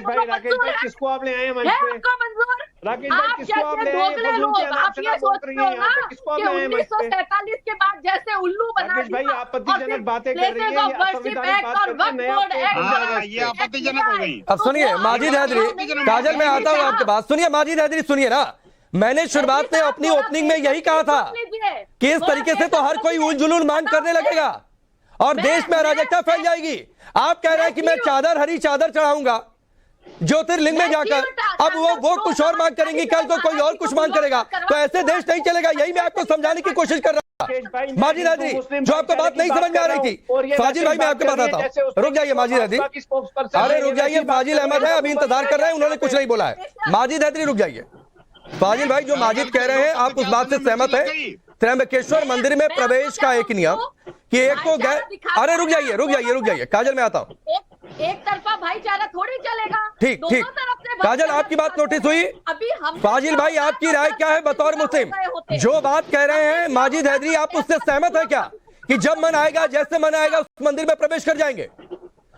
[SPEAKER 10] किसको आप ले आए
[SPEAKER 9] है आपको मंजूर? आप जैसे दोगले लोग, आप ये सोचते हो ना कि 1947 के बाद जैसे उल्लू बना दिया,
[SPEAKER 10] आपत्तिजनक बातें कर रही है,
[SPEAKER 11] ये आपत्तिजनक हो गई।
[SPEAKER 6] अब सुनिए माजिद हैदरी, काजल मैं आता हूँ आपके पास। सुनिए माजिद हैदरी, सुनिए ना, मैंने शुरुआत में अपनी ओपनिंग में यही कहा था कि इस तरीके से तो हर कोई उल जुलूल मांग करने लगेगा और देश में अराजकता फैल जाएगी। आप कह रहे हैं कि मैं चादर, हरी चादर चढ़ाऊंगा ज्योतिर्लिंग में जाकर, अब वो कुछ और मांग करेंगी, कल को कोई और कुछ मांग करेगा, तो ऐसे देश नहीं चलेगा। यही मैं आपको समझाने की कोशिश कर रहा हूं। माजिद हैदरी, जो आपको बात नहीं समझ में आ रही थी, फाजिल भाई मैं आपके पास आता हूँ। रुक जाइए माजिद हैदरी, अरे रुक जाइए, फाजिल अहमद है, अभी इंतजार कर रहे हैं, उन्होंने कुछ नहीं बोला है। माजिद हैदरी रुक जाइए। फाजिल भाई, जो माजिद कह रहे हैं आप उस बात से सहमत है? त्र्यंबकेश्वर मंदिर में प्रवेश का एक नियम कि एक को गैर, अरे रुक जाइए काजल मैं आता हूँ।
[SPEAKER 9] एक तरफा भाईचारा थोड़ी चलेगा।
[SPEAKER 6] ठीक, काजल आपकी बात नोटिस हुई।
[SPEAKER 9] अभी हम
[SPEAKER 6] फाजिल भाई, आपकी राय क्या है बतौर मुस्लिम? जो बात कह रहे हैं माजिद हैदरी, आप उससे सहमत है क्या कि जब मन आएगा, जैसे मन आएगा उस मंदिर में प्रवेश कर जाएंगे,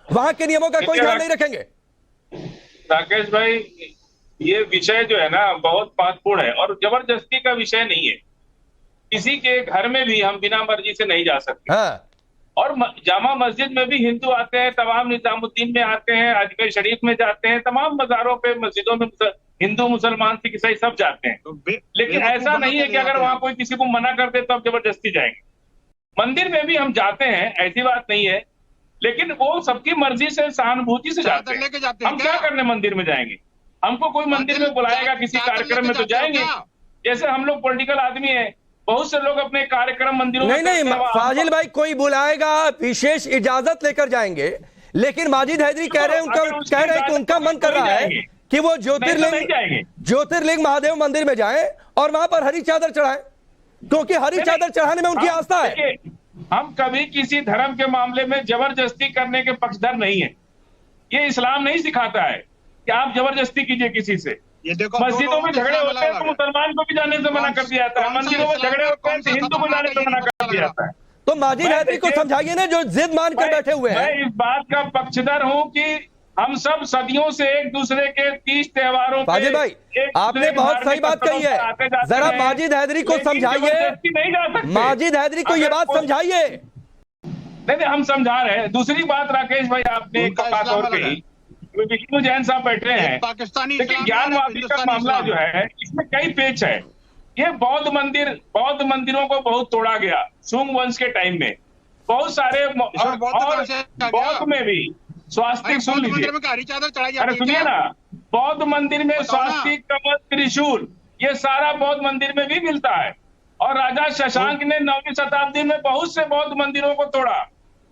[SPEAKER 6] वहां के नियमों का कोई ध्यान नहीं रखेंगे?
[SPEAKER 12] राकेश भाई, ये विषय जो है ना बहुत महत्वपूर्ण है और जबरदस्ती का विषय नहीं है। किसी के घर में भी हम बिना मर्जी से नहीं जा सकते।
[SPEAKER 6] हाँ।
[SPEAKER 12] और जामा मस्जिद में भी हिंदू आते हैं, तमाम निजामुद्दीन में आते हैं, अजमेर शरीफ में जाते हैं, तमाम मज़ारों पे, मस्जिदों में हिंदू, मुसलमान, सिख, ईसाई सब जाते हैं। लेकिन ऐसा नहीं है कि अगर वहां कोई किसी को मना कर दे तो आप जबरदस्ती जाएंगे। मंदिर में भी हम जाते हैं, ऐसी बात नहीं है, लेकिन वो सबकी मर्जी से, सहानुभूति से जाते हैं। हम क्या करने मंदिर में जाएंगे? हमको कोई मंदिर में बुलाएगा किसी कार्यक्रम में तो जाएंगे। जैसे हम लोग पॉलिटिकल आदमी है, बहुत से लोग अपने कार्यक्रम मंदिरों में
[SPEAKER 6] नहीं फाजिल भाई, कोई बुलाएगा, विशेष इजाजत लेकर जाएंगे, लेकिन माजिद हैदरी कह रहे हैं कि उनका मन कर रहा है कि वो ज्योतिर्लिंग महादेव मंदिर में जाएं और वहां पर हरी चादर चढ़ाएं, क्योंकि हरी चादर चढ़ाने में उनकी आस्था है।
[SPEAKER 12] हम कभी किसी धर्म के मामले में जबरदस्ती करने के पक्षधर नहीं है। ये इस्लाम नहीं सिखाता है कि आप जबरदस्ती कीजिए किसी से। मस्जिदों में झगड़े होते हैं तो मुसलमान को भी जाने से मना कर दिया जाता है, मंदिरों में झगड़े होते हैं तो हिंदू को जाने से मना कर दिया जाता है।
[SPEAKER 6] तो माजिद हैदरी को समझाइए ना, जो जिद मान कर बैठे हुए हैं।
[SPEAKER 12] मैं इस बात का पक्षधर हूं कि हम सब सदियों से एक दूसरे के तीज त्योहारों पे
[SPEAKER 6] माजिद भाई, आपने बहुत सही बात कही है, जरा माजिद हैदरी को समझाइए,
[SPEAKER 12] नहीं जा सकते।
[SPEAKER 6] माजिद हैदरी को ये बात समझाइए।
[SPEAKER 12] नहीं, हम समझा रहे हैं। दूसरी बात राकेश भाई, आपने एक बात और कही, विष्णु जैन साहब बैठे हैं,
[SPEAKER 11] पाकिस्तानी
[SPEAKER 12] लेकिन ज्ञानवापी का मामला जो है इसमें कई पेच है। ये बौद्ध मंदिरों को बहुत तोड़ा गया सुंग वंश के टाइम में, बहुत सारे, और बौद्ध में भी स्वास्तिक, सुन लीजिए, अरे सुनिए ना, बौद्ध मंदिर में स्वास्तिक, कमल, त्रिशूल, ये सारा बौद्ध मंदिर में भी मिलता है। और राजा शशांक ने 9वीं शताब्दी में बहुत से बौद्ध मंदिरों को तोड़ा,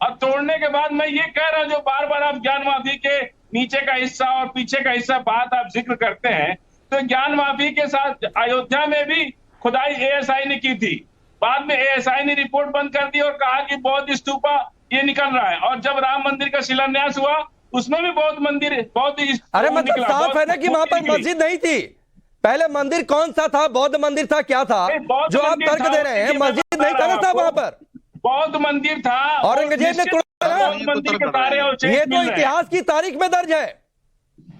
[SPEAKER 12] और तोड़ने के बाद मैं ये कह रहा हूं, जो बार बार आप ज्ञानवापी के नीचे का हिस्सा और पीछे का हिस्सा बात आप जिक्र करते हैं, तो ज्ञानवापी के साथ अयोध्या में भी खुदाई एएसआई ने की थी। बाद में एएसआई ने रिपोर्ट बंद कर दी और कहा कि बौद्ध स्तूपा ये निकल रहा है। और जब राम मंदिर का शिलान्यास हुआ, उसमें भी बौद्ध मंदिर,
[SPEAKER 6] अरे मतलब साफ है ना कि वहां पर मस्जिद नहीं थी। पहले मंदिर कौन सा था? बौद्ध मंदिर था, क्या था जो आप तर्क दे रहे हैं? मस्जिद नहीं था ना साहब वहां पर,
[SPEAKER 12] बौद्ध मंदिर था,
[SPEAKER 6] औरंगजेब ने तोड़ा। ये तो इतिहास की तारीख में दर्ज है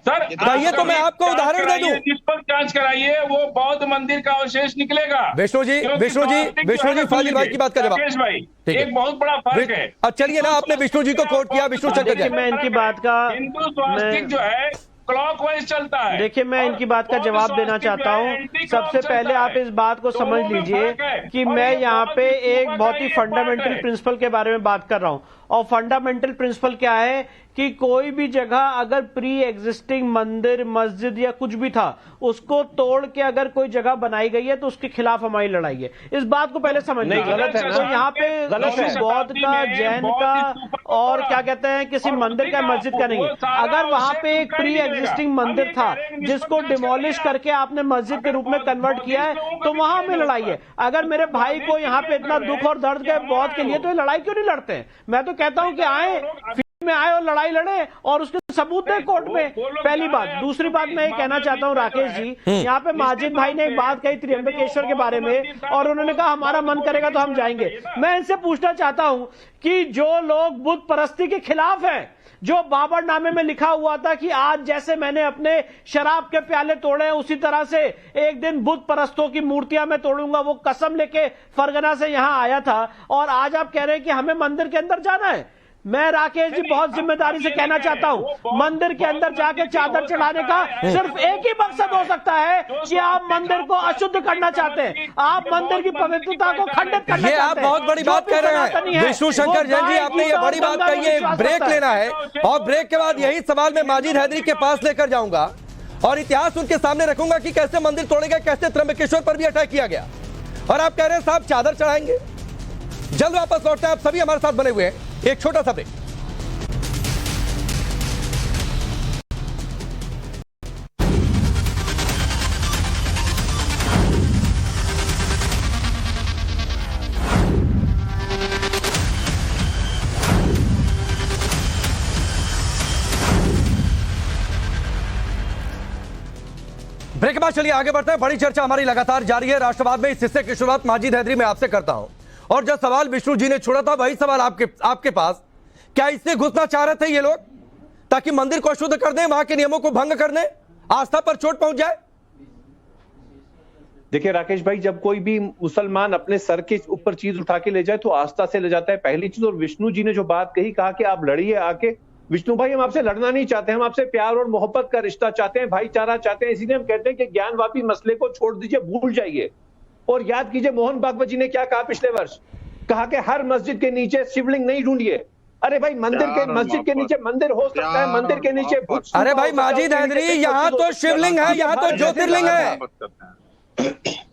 [SPEAKER 12] सर।
[SPEAKER 6] कहिए तो मैं आपको उदाहरण दे दूं।
[SPEAKER 12] जिस पर जांच कराइए, वो बौद्ध मंदिर का अवशेष निकलेगा।
[SPEAKER 6] विष्णु जी फाजिल भाई की बात करें
[SPEAKER 12] राकेश भाई, एक बहुत बड़ा फर्क है।
[SPEAKER 6] अब चलिए ना, आपने विष्णु जी को कोट किया, विष्णु शंकर जी,
[SPEAKER 4] मैं इनकी बात का,
[SPEAKER 12] हिंदू स्वास्तिक जो है क्लॉकवाइज चलता है।
[SPEAKER 4] देखिए, मैं इनकी बात का जवाब देना चाहता हूं। सबसे पहले आप इस बात को समझ लीजिए कि मैं यहाँ पे एक बहुत ही फंडामेंटल प्रिंसिपल के बारे में बात कर रहा हूं, और फंडामेंटल प्रिंसिपल क्या है कि कोई भी जगह अगर प्री एग्जिस्टिंग मंदिर, मस्जिद या कुछ भी था, उसको तोड़ के अगर कोई जगह बनाई गई है तो उसके खिलाफ हमारी लड़ाई है। इस बात को पहले समझना।
[SPEAKER 3] गलत है ना?
[SPEAKER 4] तो यहाँ पे बौद्ध का, जैन का और क्या कहते हैं किसी मंदिर का, मस्जिद का नहीं है। अगर वहां पे एक प्री एग्जिस्टिंग मंदिर था जिसको डिमोलिश करके आपने मस्जिद के रूप में कन्वर्ट किया है, तो वहां में लड़ाई है। अगर मेरे भाई को यहाँ पे इतना दुख और दर्द है बौद्ध के लिए, तो ये लड़ाई क्यों नहीं लड़ते हैं? मैं तो कहता हूं कि आए में आए और लड़ाई लड़े और उसके सबूत है कोर्ट में। पहली बात। दूसरी बात मैं ये कहना चाहता हूं राकेश जी, यहाँ पे माजिद भाई ने एक बात कही त्र्यंबकेश्वर के बारे में, और उन्होंने कहा हमारा मन करेगा तो हम जाएंगे। मैं इनसे पूछना चाहता हूं कि जो लोग बुत परस्ती के खिलाफ हैं, जो बाबरनामे में लिखा हुआ था कि आज जैसे मैंने अपने शराब के प्याले तोड़े, उसी तरह से एक दिन बुत परस्तों की मूर्तियां मैं तोड़ूंगा, वो कसम लेके फरगना से यहां आया था, और आज आप कह रहे हैं कि हमें मंदिर के अंदर जाना है। मैं राकेश जी बहुत जिम्मेदारी से कहना चाहता हूं, मंदिर के अंदर जाके चादर चढ़ाने का सिर्फ एक ही मकसद हो सकता है कि आप मंदिर को अशुद्ध करना चाहते हैं, आप मंदिर की पवित्रता को खंडित करना चाहते हैं।
[SPEAKER 6] आप बहुत बड़ी बात कह रहे हैं विष्णु शंकर जैन जी, आपने ये बड़ी बात कही है। एक ब्रेक लेना है, और ब्रेक के बाद यही सवाल मैं माजिद हैदरी के पास लेकर जाऊंगा और इतिहास उनके सामने रखूंगा कि कैसे मंदिर तोड़े गए, कैसे त्र्यंबकेश्वर पर भी अटैक किया गया। और आप कह रहे हैं साहब चादर चढ़ाएंगे। जल्द वापस लौटते हैं, आप सभी हमारे साथ बने हुए हैं। एक छोटा सा ब्रेक। ब्रेक के बाद चलिए आगे बढ़ते हैं। बड़ी चर्चा हमारी लगातार जारी है राष्ट्रवाद में। इस हिस्से की शुरुआत माजिद हैदरी में आपसे करता हूं, और जो सवाल विष्णु जी ने छोड़ा था वही सवाल आपके पास। क्या इससे घुसना चाह रहे थे ये लोग ताकि मंदिर को अशुद्ध कर दें, वहां के नियमों को भंग कर दें, आस्था पर चोट पहुंच जाए?
[SPEAKER 10] देखिए राकेश भाई, जब कोई भी मुसलमान अपने सर के ऊपर चीज उठा के ले जाए तो आस्था से ले जाता है, पहली चीज। और विष्णु जी ने जो बात कही, कहा कि आप लड़िए आके। विष्णु भाई, हम आपसे लड़ना नहीं चाहते, हम आपसे प्यार और मोहब्बत का रिश्ता चाहते हैं, भाईचारा चाहते हैं। इसीलिए हम कहते हैं कि ज्ञानवापी मसले को छोड़ दीजिए, भूल जाइए। और याद कीजिए मोहन भागवत जी ने क्या कहा पिछले वर्ष, कहा कि हर मस्जिद के नीचे शिवलिंग नहीं ढूंढिए। अरे भाई, मंदिर के मस्जिद के नीचे मंदिर हो सकता है, मंदिर के नीचे भूत।
[SPEAKER 6] अरे भाई माजिद हैदरी, यहाँ तो शिवलिंग है, यहाँ तो ज्योतिर्लिंग है।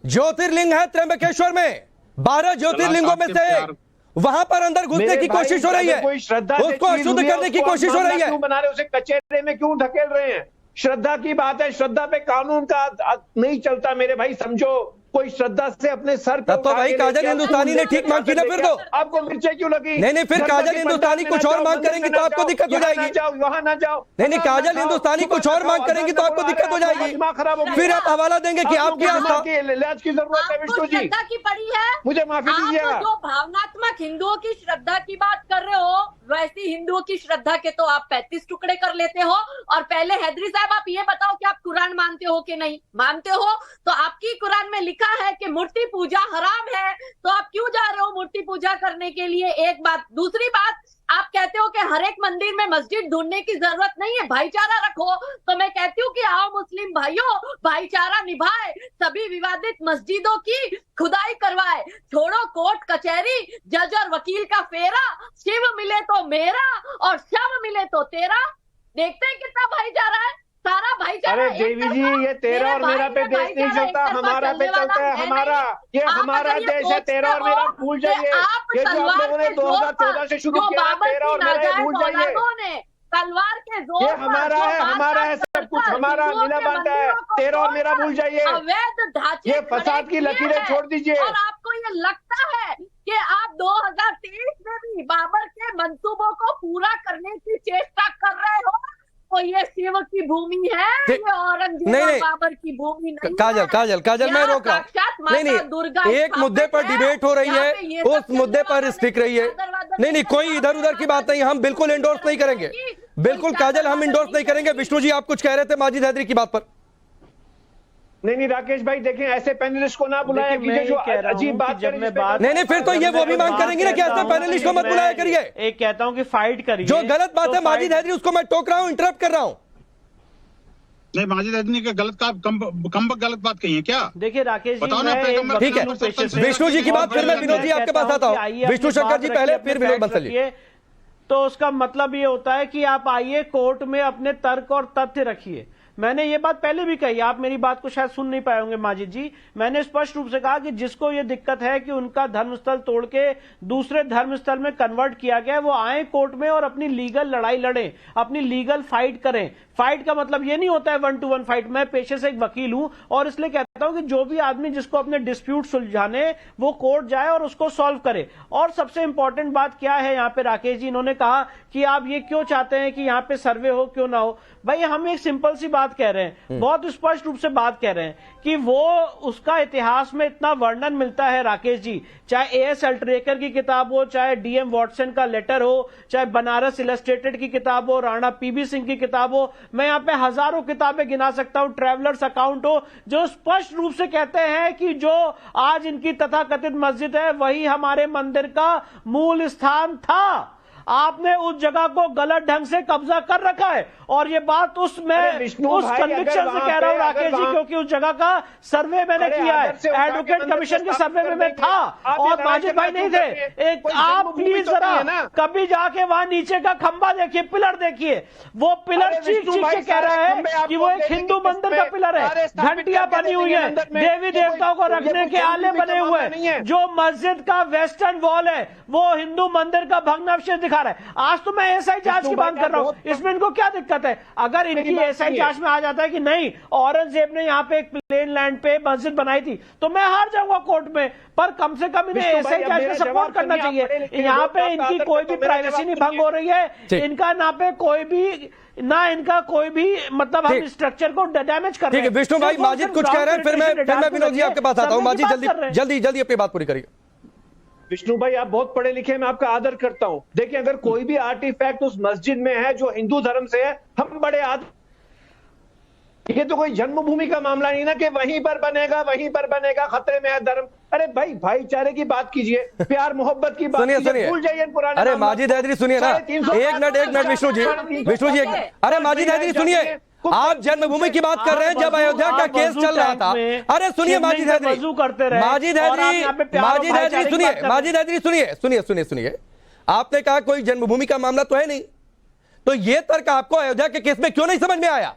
[SPEAKER 6] ज्योतिर्लिंग है त्र्यंबकेश्वर में, 12 ज्योतिर्लिंगों में से एक। वहां पर अंदर घुसने की कोशिश हो रही है, उसको अशुद्ध करने की कोशिश हो रही है।
[SPEAKER 10] क्यों बना रहे, उसे कचहरे में क्यों धकेल रहे हैं? श्रद्धा की बात है, श्रद्धा पे कानून का नहीं चलता मेरे भाई, समझो। कोई श्रद्धा से अपने सर पे
[SPEAKER 6] तो भाई काजल हिंदुस्तानी ने ठीक मांग की ना, फिर तो
[SPEAKER 10] आपको मिर्चें क्यों लगी?
[SPEAKER 6] नहीं, फिर काजल हिंदुस्तानी कुछ और मांग करेंगी तो आपको दिक्कत हो जाएगी।
[SPEAKER 10] वहां ना जाओ।
[SPEAKER 6] नहीं, काजल हिंदुस्तानी कुछ और मांग करेंगी तो आपको दिक्कत हो जाएगी। फिर आप हवाला देंगे कि आपकी आस्था
[SPEAKER 10] इलाज की जरूरत है। विष्णु जी,
[SPEAKER 9] श्रद्धा की पड़ी है,
[SPEAKER 10] मुझे माफी दीजिएगा।
[SPEAKER 9] जो भावनात्मक हिंदुओं की श्रद्धा की बात कर रहे हो, वैसी हिंदुओं की श्रद्धा के तो आप 35 टुकड़े कर लेते हो। और पहले हैदरी साहब आप ये बताओ कि आप कुरान मानते हो कि नहीं मानते हो? तो आपकी कुरान में लिखा है कि मूर्ति पूजा हराम है, तो आप क्यों जा रहे हो मूर्ति पूजा करने के लिए? एक बात। दूसरी बात, आप कहते हो कि हर एक मंदिर में मस्जिद ढूंढने की जरूरत नहीं है, भाईचारा रखो। तो मैं कहती हूँ कि आओ मुस्लिम भाइयों, भाईचारा निभाए, सभी विवादित मस्जिदों की खुदाई करवाए, छोड़ो कोर्ट कचहरी, जज और वकील का फेरा, शिव मिले तो मेरा और शव मिले तो तेरा। देखते हैं कितना भाईचारा है, सारा भाईचारा।
[SPEAKER 10] अरे देवी जी, ये तेरा और मेरा पे देश नहीं चलता, हमारा पे चलता है। हमारा ये हमारा देश है, तेरा और मेरा भूल जाइए। ये जो आप लोगों ने 2014 से शुरू किया, तेरा और मेरा ये भूल जाइए।
[SPEAKER 9] तलवार के जोर
[SPEAKER 10] ये हमारा है सब कुछ, हमारा मिला बांटा है। तेरा और मेरा भूल जाइए,
[SPEAKER 9] अवैध ढांचे
[SPEAKER 10] ये फसाद की लकीरें छोड़ दीजिए।
[SPEAKER 9] और आपको ये लगता है कि आप 2023 में भी बाबर के मंसूबों को पूरा करने की चेष्टा कर रहे हो? तो ये शिव की भूमि है, ये औरंगजेब और बाबर की भूमि नहीं।
[SPEAKER 6] काजल मैं रोक रहा हूँ। नहीं, एक मुद्दे पर डिबेट हो रही है, उस मुद्दे पर स्टिक रही है। नहीं, कोई इधर उधर की बात नहीं, हम बिल्कुल इंडोर्स नहीं करेंगे। बिल्कुल काजल, हम इंडोर्स नहीं करेंगे। विष्णु जी, आप कुछ कह रहे थे माजिद हैदरी की बात पर।
[SPEAKER 10] नहीं राकेश भाई, देखें ऐसे पैनलिस्ट को ना बुलाया कीजिए जो अजीब बात
[SPEAKER 4] जब मैं बात
[SPEAKER 6] नहीं फिर तो ये वो भी मांग करेंगे ना कि ऐसे पैनलिस्ट को मत बुलाया करिए।
[SPEAKER 4] एक कहता हूं कि फाइट करिए,
[SPEAKER 6] जो गलत बात है माजिद हैदरी उसको मैं टोक रहा हूं, इंटरप्ट कर रहा हूं।
[SPEAKER 11] नहीं, माजिद हैदरी ने गलत बात कही है क्या?
[SPEAKER 4] देखिए राकेश जी,
[SPEAKER 6] ठीक है, विष्णु जी की बात, फिर मैं विनोद जी आपके पास आता हूँ। विष्णु शंकर जी पहले, फिर विनोद बंसल जी।
[SPEAKER 4] तो उसका मतलब ये होता है कि आप आइए कोर्ट में अपने तर्क और तथ्य रखिए। मैंने ये बात पहले भी कही, आप मेरी बात को शायद सुन नहीं पाए होंगे माजिद जी। मैंने स्पष्ट रूप से कहा कि जिसको ये दिक्कत है कि उनका धर्मस्थल तोड़ के दूसरे धर्मस्थल में कन्वर्ट किया गया है, वो आए कोर्ट में और अपनी लीगल लड़ाई लड़ें, अपनी लीगल फाइट करें। फाइट का मतलब ये नहीं होता है 1-to-1 फाइट। मैं पेशे से एक वकील हूं और इसलिए कहता हूं कि जो भी आदमी जिसको अपने डिस्प्यूट सुलझाने, वो कोर्ट जाए और उसको सॉल्व करे। और सबसे इंपॉर्टेंट बात क्या है यहाँ पे राकेश जी, इन्होंने कहा कि आप ये क्यों चाहते हैं कि यहाँ पे सर्वे हो, क्यों ना हो। भाई हम एक सिंपल सी बात कह रहे हैं, बहुत स्पष्ट रूप से बात कह रहे हैं कि वो उसका इतिहास में इतना वर्णन मिलता है राकेश जी, चाहे एएस अल्टरेकर की किताब हो, चाहे डीएम वॉटसन का लेटर हो, चाहे बनारस इलस्ट्रेटेड की किताब हो, राणा पीबी सिंह की किताब हो, मैं यहाँ पे हजारों किताबें गिना सकता हूं, ट्रेवलर्स अकाउंट हो, जो स्पष्ट रूप से कहते हैं कि जो आज इनकी तथाकथित मस्जिद है वही हमारे मंदिर का मूल स्थान था। आपने उस जगह को गलत ढंग से कब्जा कर रखा है। और ये बात उस कन्विक्शन से कह रहा हूं राकेश जी, क्योंकि उस जगह का सर्वे मैंने किया है, एडवोकेट कमीशन के सर्वे में मैं था और माजिद भाई नहीं थे। एक आप प्लीज जरा कभी जाके वहां नीचे का खंबा देखिए, पिलर देखिए, वो पिलर चीख चीख के कह रहा है कि वो एक हिंदू मंदिर का पिलर है। घंटियां बनी हुई है, देवी देवताओं को रखने के आले बने हुए हैं। जो मस्जिद का वेस्टर्न वॉल है वो हिंदू मंदिर का भग्नावशेष दिखा रहा है। आज तो मैं एसआई जांच की बात कर रहा हूं, इसमें इनको क्या दिक्कत है? अगर इनकी एसआई जांच में आ जाता है कि नहीं औरंगजेब ने यहाँ पे एक प्लेन लैंड पे मस्जिद बनाई थी, तो मैं हार जाऊंगा कोर्ट में। पर कम से कम इन्हें एसआई जांच में सपोर्ट करना चाहिए। यहाँ पे इनकी कोई भी प्राइवेसी नहीं भंग हो रही है, इनका ना पे कोई भी ना इनका कोई भी मतलब हम स्ट्रक्चर को डैमेज कर रहे हैं।
[SPEAKER 6] ठीक है विष्णु भाई, माजिद कुछ कह रहे हैं, फिर मैं विनोद जी आपके पास आता हूँ। माजिद जल्दी अपनी बात पूरी करिए।
[SPEAKER 10] विष्णु भाई, आप बहुत पढ़े लिखे हैं, मैं आपका आदर करता हूं। देखिए, अगर कोई भी आर्टिफैक्ट उस मस्जिद में है जो हिंदू धर्म से है, हम बड़े आदर। ये तो कोई जन्मभूमि का मामला नहीं ना कि वहीं पर बनेगा, खतरे में है धर्म। अरे भाई, भाईचारे की बात कीजिए, प्यार मोहब्बत की बात कीजिए, भूल जाइए पुराने।
[SPEAKER 6] अरे माजिद हैदरी सुनिए ना, एक मिनट विष्णु जी, अरे माजिद हैदरी सुनिए, आप जन्मभूमि की बात कर रहे हैं जब अयोध्या का केस चल रहा था। अरे सुनिए माजिद हैदरी सुनिए, आपने कहा कोई जन्मभूमि का मामला तो है नहीं, तो ये तर्क आपको अयोध्या के केस में क्यों नहीं समझ में आया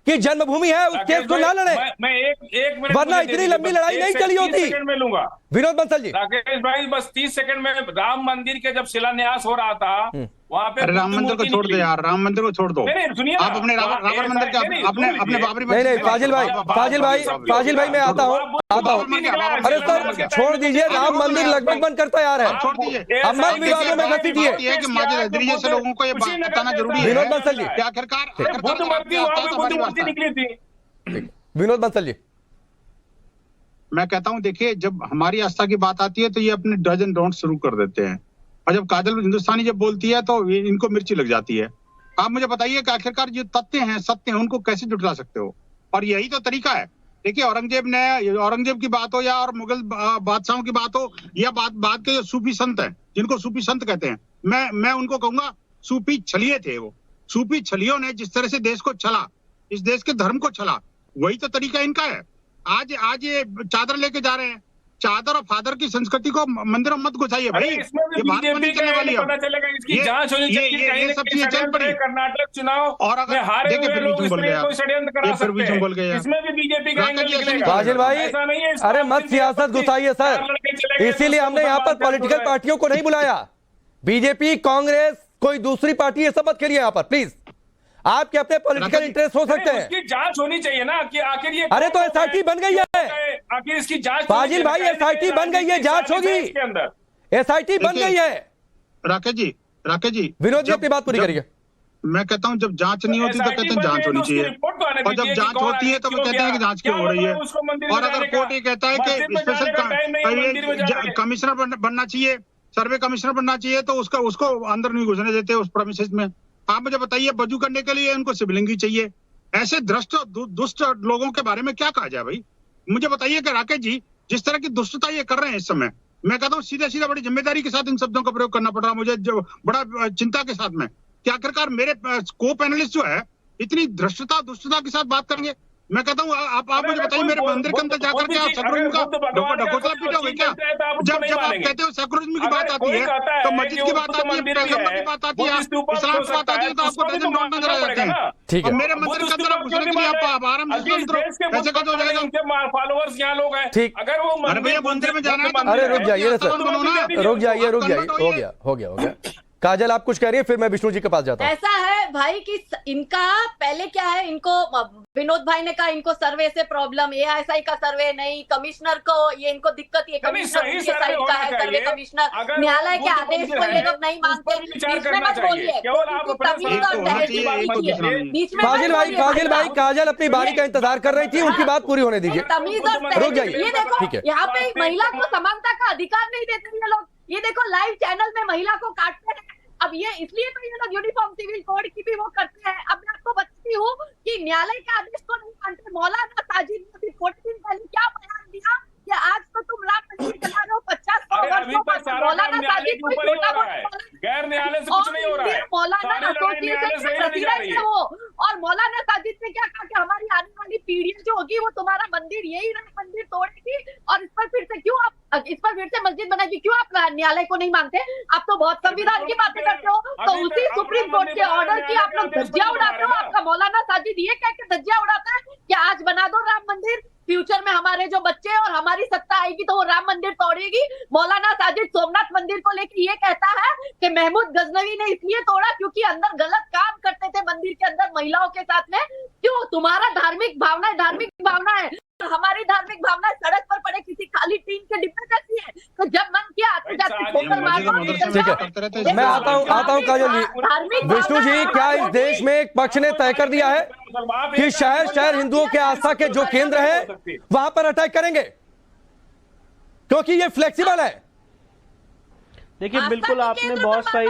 [SPEAKER 6] कि जन्मभूमि है, उस केस को ना लड़े?
[SPEAKER 12] मैं एक मिनट,
[SPEAKER 6] वरना इतनी लंबी लड़ाई नहीं चली होती।
[SPEAKER 12] 30 सेकंड में लूंगा
[SPEAKER 6] विनोद बंसल जी।
[SPEAKER 12] राकेश भाई बस 30 सेकंड में, राम मंदिर के जब शिलान्यास हो रहा था वहाँ पे
[SPEAKER 11] राम मंदिर को छोड़ दो यार, राम मंदिर को छोड़ दो। आप अपने रावण मंदिर का अपने बाबरी
[SPEAKER 6] नहीं फाजिल भाई मैं आता हूँ। अरे सर छोड़ दीजिए, राम मंदिर लगभग बन कर तैयार है,
[SPEAKER 11] छोड़ दीजिए।
[SPEAKER 6] अब मत विवादों में घसीटिए।
[SPEAKER 11] कि माजिद हैदरी जैसे लोगों को ये बताना जरूरी है।
[SPEAKER 6] विनोद बंसल जी, विनोद बंसल जी,
[SPEAKER 11] मैं कहता हूं देखिए, जब हमारी आस्था की बात आती है तो ये अपने डज एंड डोंट शुरू कर देते हैं। और जब काजल हिंदुस्तानी जब बोलती है तो इनको मिर्ची लग जाती है। आप मुझे बताइए कि आखिरकार जो तथ्य हैं, सत्य हैं, उनको कैसे जुटला सकते हो? और यही तो तरीका है। देखिए, औरंगजेब की बात हो या और मुगल बादशाहों की बात हो या बात के जो सूफी संत हैं, जिनको सूफी संत कहते हैं, मैं उनको कहूंगा सूफी छलिए थे। वो सूफी छलियों ने जिस तरह से देश को छला, इस देश के धर्म को छला, वही तो तरीका इनका है। आज ये चादर लेके जा रहे हैं। चादर और फादर की संस्कृति को मंदिरों मत घुसाइए भाई, ये बात में नहीं चलने वाली है।
[SPEAKER 12] पता चलेगा इसकी जांच होनी चाहिए।
[SPEAKER 11] ये सब चीजें चल पड़ी।
[SPEAKER 12] कर्नाटक चुनाव
[SPEAKER 11] और अगर
[SPEAKER 12] हारे
[SPEAKER 11] देखिए,
[SPEAKER 12] हुए
[SPEAKER 11] फिर
[SPEAKER 12] लोग
[SPEAKER 11] भी बोल गया,
[SPEAKER 12] कोई षड्यंत्र करा
[SPEAKER 11] फिर भी
[SPEAKER 12] सकते हैं।
[SPEAKER 11] बोल गया,
[SPEAKER 12] इसमें भी बीजेपी का एंगल निकलेगा।
[SPEAKER 6] काजिल भाई,
[SPEAKER 12] ऐसा नहीं है,
[SPEAKER 6] अरे मत सियासत घुसाइए सर, इसीलिए हमने यहाँ पर पॉलिटिकल पार्टियों को नहीं बुलाया। बीजेपी, कांग्रेस, कोई दूसरी पार्टी, ये सब मत करिए यहाँ पर प्लीज। आपके अपने पॉलिटिकल इंटरेस्ट हो सकते हैं,
[SPEAKER 12] उसकी जांच होनी चाहिए ना कि आखिर ये।
[SPEAKER 6] अरे तो एसआईटी बन गई है,
[SPEAKER 12] आखिर इसकी जांच।
[SPEAKER 6] फाजिल भाई, एसआईटी बन गई है, जांच होगी, एसआईटी बन गई है।
[SPEAKER 11] राकेश जी
[SPEAKER 6] विनोद जी अपनी बात पूरी करिए।
[SPEAKER 11] मैं कहता हूँ, जब जांच नहीं होती तो कहते हैं जांच होनी चाहिए, और जब जांच होती है तो वो कहते हैं कि जांच क्यों हो रही है। और अगर कोर्ट ये कहता है कि स्पेशल कमिश्नर बनना चाहिए, सर्वे कमिश्नर बनना चाहिए, तो उसको अंदर नहीं घुसने देते उस प्रेमिसेस में। आप मुझे बताइए, वजू करने के लिए उनको शिवलिंग ही चाहिए। ऐसे दुष्ट लोगों के बारे में क्या कहा जाए भाई? मुझे बताइए कि राकेश जी, जिस तरह की दुष्टता ये कर रहे हैं इस समय, मैं कहता हूँ सीधा बड़ी जिम्मेदारी के साथ इन शब्दों का प्रयोग करना पड़ रहा है मुझे, जो बड़ा चिंता के साथ में, कि आखिरकार मेरे को पैनलिस्ट जो है इतनी दुष्टता के साथ बात करेंगे। मैं कहता हूँ, आप मुझे बताइए, मेरे मंदिर के अंदर जाकर के आप सेकुलरिज्म का ढकोसला पीटोगे क्या? जब आप कहते हो सेकुलरिज्म की बात आती है तो मस्जिद की बात आती है, पैगंबर की बात आती है, इस्लाम की बात आती है, तो आपको डजन नोट नजर आ जाते हैं।
[SPEAKER 6] ठीक है,
[SPEAKER 11] और मेरे मंदिर के अंदर आप घुसने के लिए आप आराम से कैसे कर हो जाएगा?
[SPEAKER 12] फॉलोअर्स यहाँ लोग हैं,
[SPEAKER 6] ठीक,
[SPEAKER 12] अगर वो
[SPEAKER 11] मंदिर में जाना है तो
[SPEAKER 6] अरे रुक जाइए सर, रुक जाइए, हो गया। काजल आप कुछ कह रही है, फिर मैं विष्णु जी के पास जाता हूँ।
[SPEAKER 9] ऐसा है भाई कि इनका पहले क्या है, इनको विनोद भाई ने कहा इनको सर्वे से प्रॉब्लम, एएसआई का सर्वे नहीं, कमिश्नर को ये इनको दिक्कत, ये कमिश्नर उनके साइड का है, सर्वे कमिश्नर, न्यायालय के आदेश को ये लोग नहीं मानते। बीच में मत बोलिए,
[SPEAKER 6] काजल भाई, काजल अपनी बारी का इंतजार कर रही थी, उनकी बात पूरी होने दीजिए।
[SPEAKER 9] तमीज और
[SPEAKER 6] रुक जाइए,
[SPEAKER 9] ये देखो,
[SPEAKER 6] ठीक है।
[SPEAKER 9] यहाँ पे महिला को समानता का अधिकार नहीं देते ये लोग। ये देखो, लाइव चैनल में महिला को काटते हैं। अब ये इसलिए तो ये लोग यूनिफॉर्म सिविल कोड की भी वो करते हैं। अब मैं आपको बताती हूँ कि न्यायालय के आदेश को नहीं मानते। मौलाना साजिद ने भी 14 दिन पहले क्या बयान दिया कि आज तो तुम राम मंदिर चला रहे हो 50 वर्षों बाद। मौलाना साजिद कोई छोटा
[SPEAKER 12] गैर न्यायालय से कुछ नहीं हो रहा है,
[SPEAKER 9] मौलाना एसोसिएशन के प्रेसिडेंट है वो। और मौलाना साजिद ने क्या कहा कि हमारी आने वाली पीढ़ियां जो होगी वो तुम्हारा मंदिर, यही राम मंदिर तोड़ेगी, और इस पर फिर से मस्जिद बनाएगी। क्यों आप न्यायालय को नहीं मानते? आप तो बहुत संविधान की बातें करते हो, तो उसी सुप्रीम कोर्ट के ऑर्डर की आप लोग धज्जियां उड़ाते हो। आपका मौलाना साजिद ये कह के धज्जियां उड़ाता है कि आज बना दो राम मंदिर, फ्यूचर में हमारे जो बच्चे और हमारी सत्ता आएगी तो वो राम मंदिर तोड़ेगी। मौलाना साजिद सोमनाथ मंदिर को लेकर ये कहता है कि महमूद गजनवी ने इसलिए तोड़ा क्योंकि अंदर गलत काम करते थे मंदिर के अंदर महिलाओं के साथ में। क्यों? तुम्हारा धार्मिक भावना है, हमारी धार्मिक भावना सड़क पर पड़े किसी खाली टीन के डिब्बे जैसी है। तो जब मन किया आते जाते ठोकर मार दो।
[SPEAKER 6] ठीक है, मैं आता हूँ काजल जी। विष्णु जी, क्या इस देश में एक पक्ष ने तय कर दिया है कि शहर हिंदुओं के आस्था के जो केंद्र है वहां पर अटैक करेंगे, क्योंकि ये फ्लेक्सिबल है?
[SPEAKER 4] देखिए, बिल्कुल आपने बहुत सही।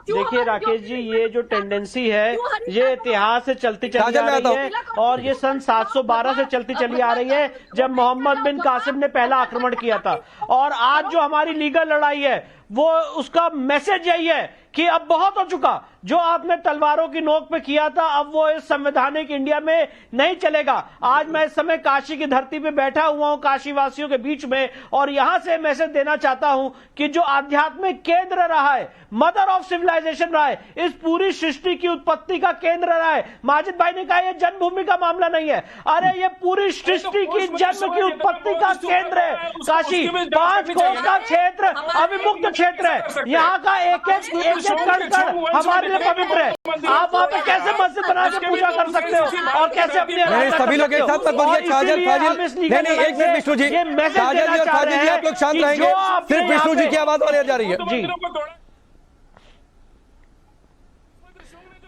[SPEAKER 4] देखिए राकेश जी, ये जो टेंडेंसी है ये इतिहास से चलती चली आ रही है, और ये सन 712 से चलती चली आ रही है, जब मोहम्मद बिन कासिम ने पहला आक्रमण किया था। और आज जो हमारी लीगल लड़ाई है वो उसका मैसेज यही है कि अब बहुत हो चुका। जो आपने तलवारों की नोक पे किया था, अब वो इस संवैधानिक इंडिया में नहीं चलेगा। आज मैं इस समय काशी की धरती पे बैठा हुआ हूं, काशी वासियों के बीच में, और यहां से मैसेज देना चाहता हूं कि जो आध्यात्मिक केंद्र रहा है, मदर ऑफ सिविलाइजेशन रहा है, इस पूरी सृष्टि की उत्पत्ति का केंद्र रहा है। माजिद भाई ने कहा यह जन्मभूमि का मामला नहीं है। अरे ये पूरी सृष्टि की जन्म की उत्पत्ति का केंद्र है काशी। 5 कोस का क्षेत्र अविमुक्त क्षेत्र है। यहाँ का एक कण हमारे लिए पवित्र है। आप वहाँ पे कैसे मस्जिद बना के पूजा कर सकते हो और कैसे अपने
[SPEAKER 6] सभी लोग एक साथ मत बोलिए। काजल नहीं, एक मिनट विष्णु जी, काजल और काजल जी आप लोग शांत रहेंगे। सिर्फ विष्णु जी की आवाज और जा रही है जी।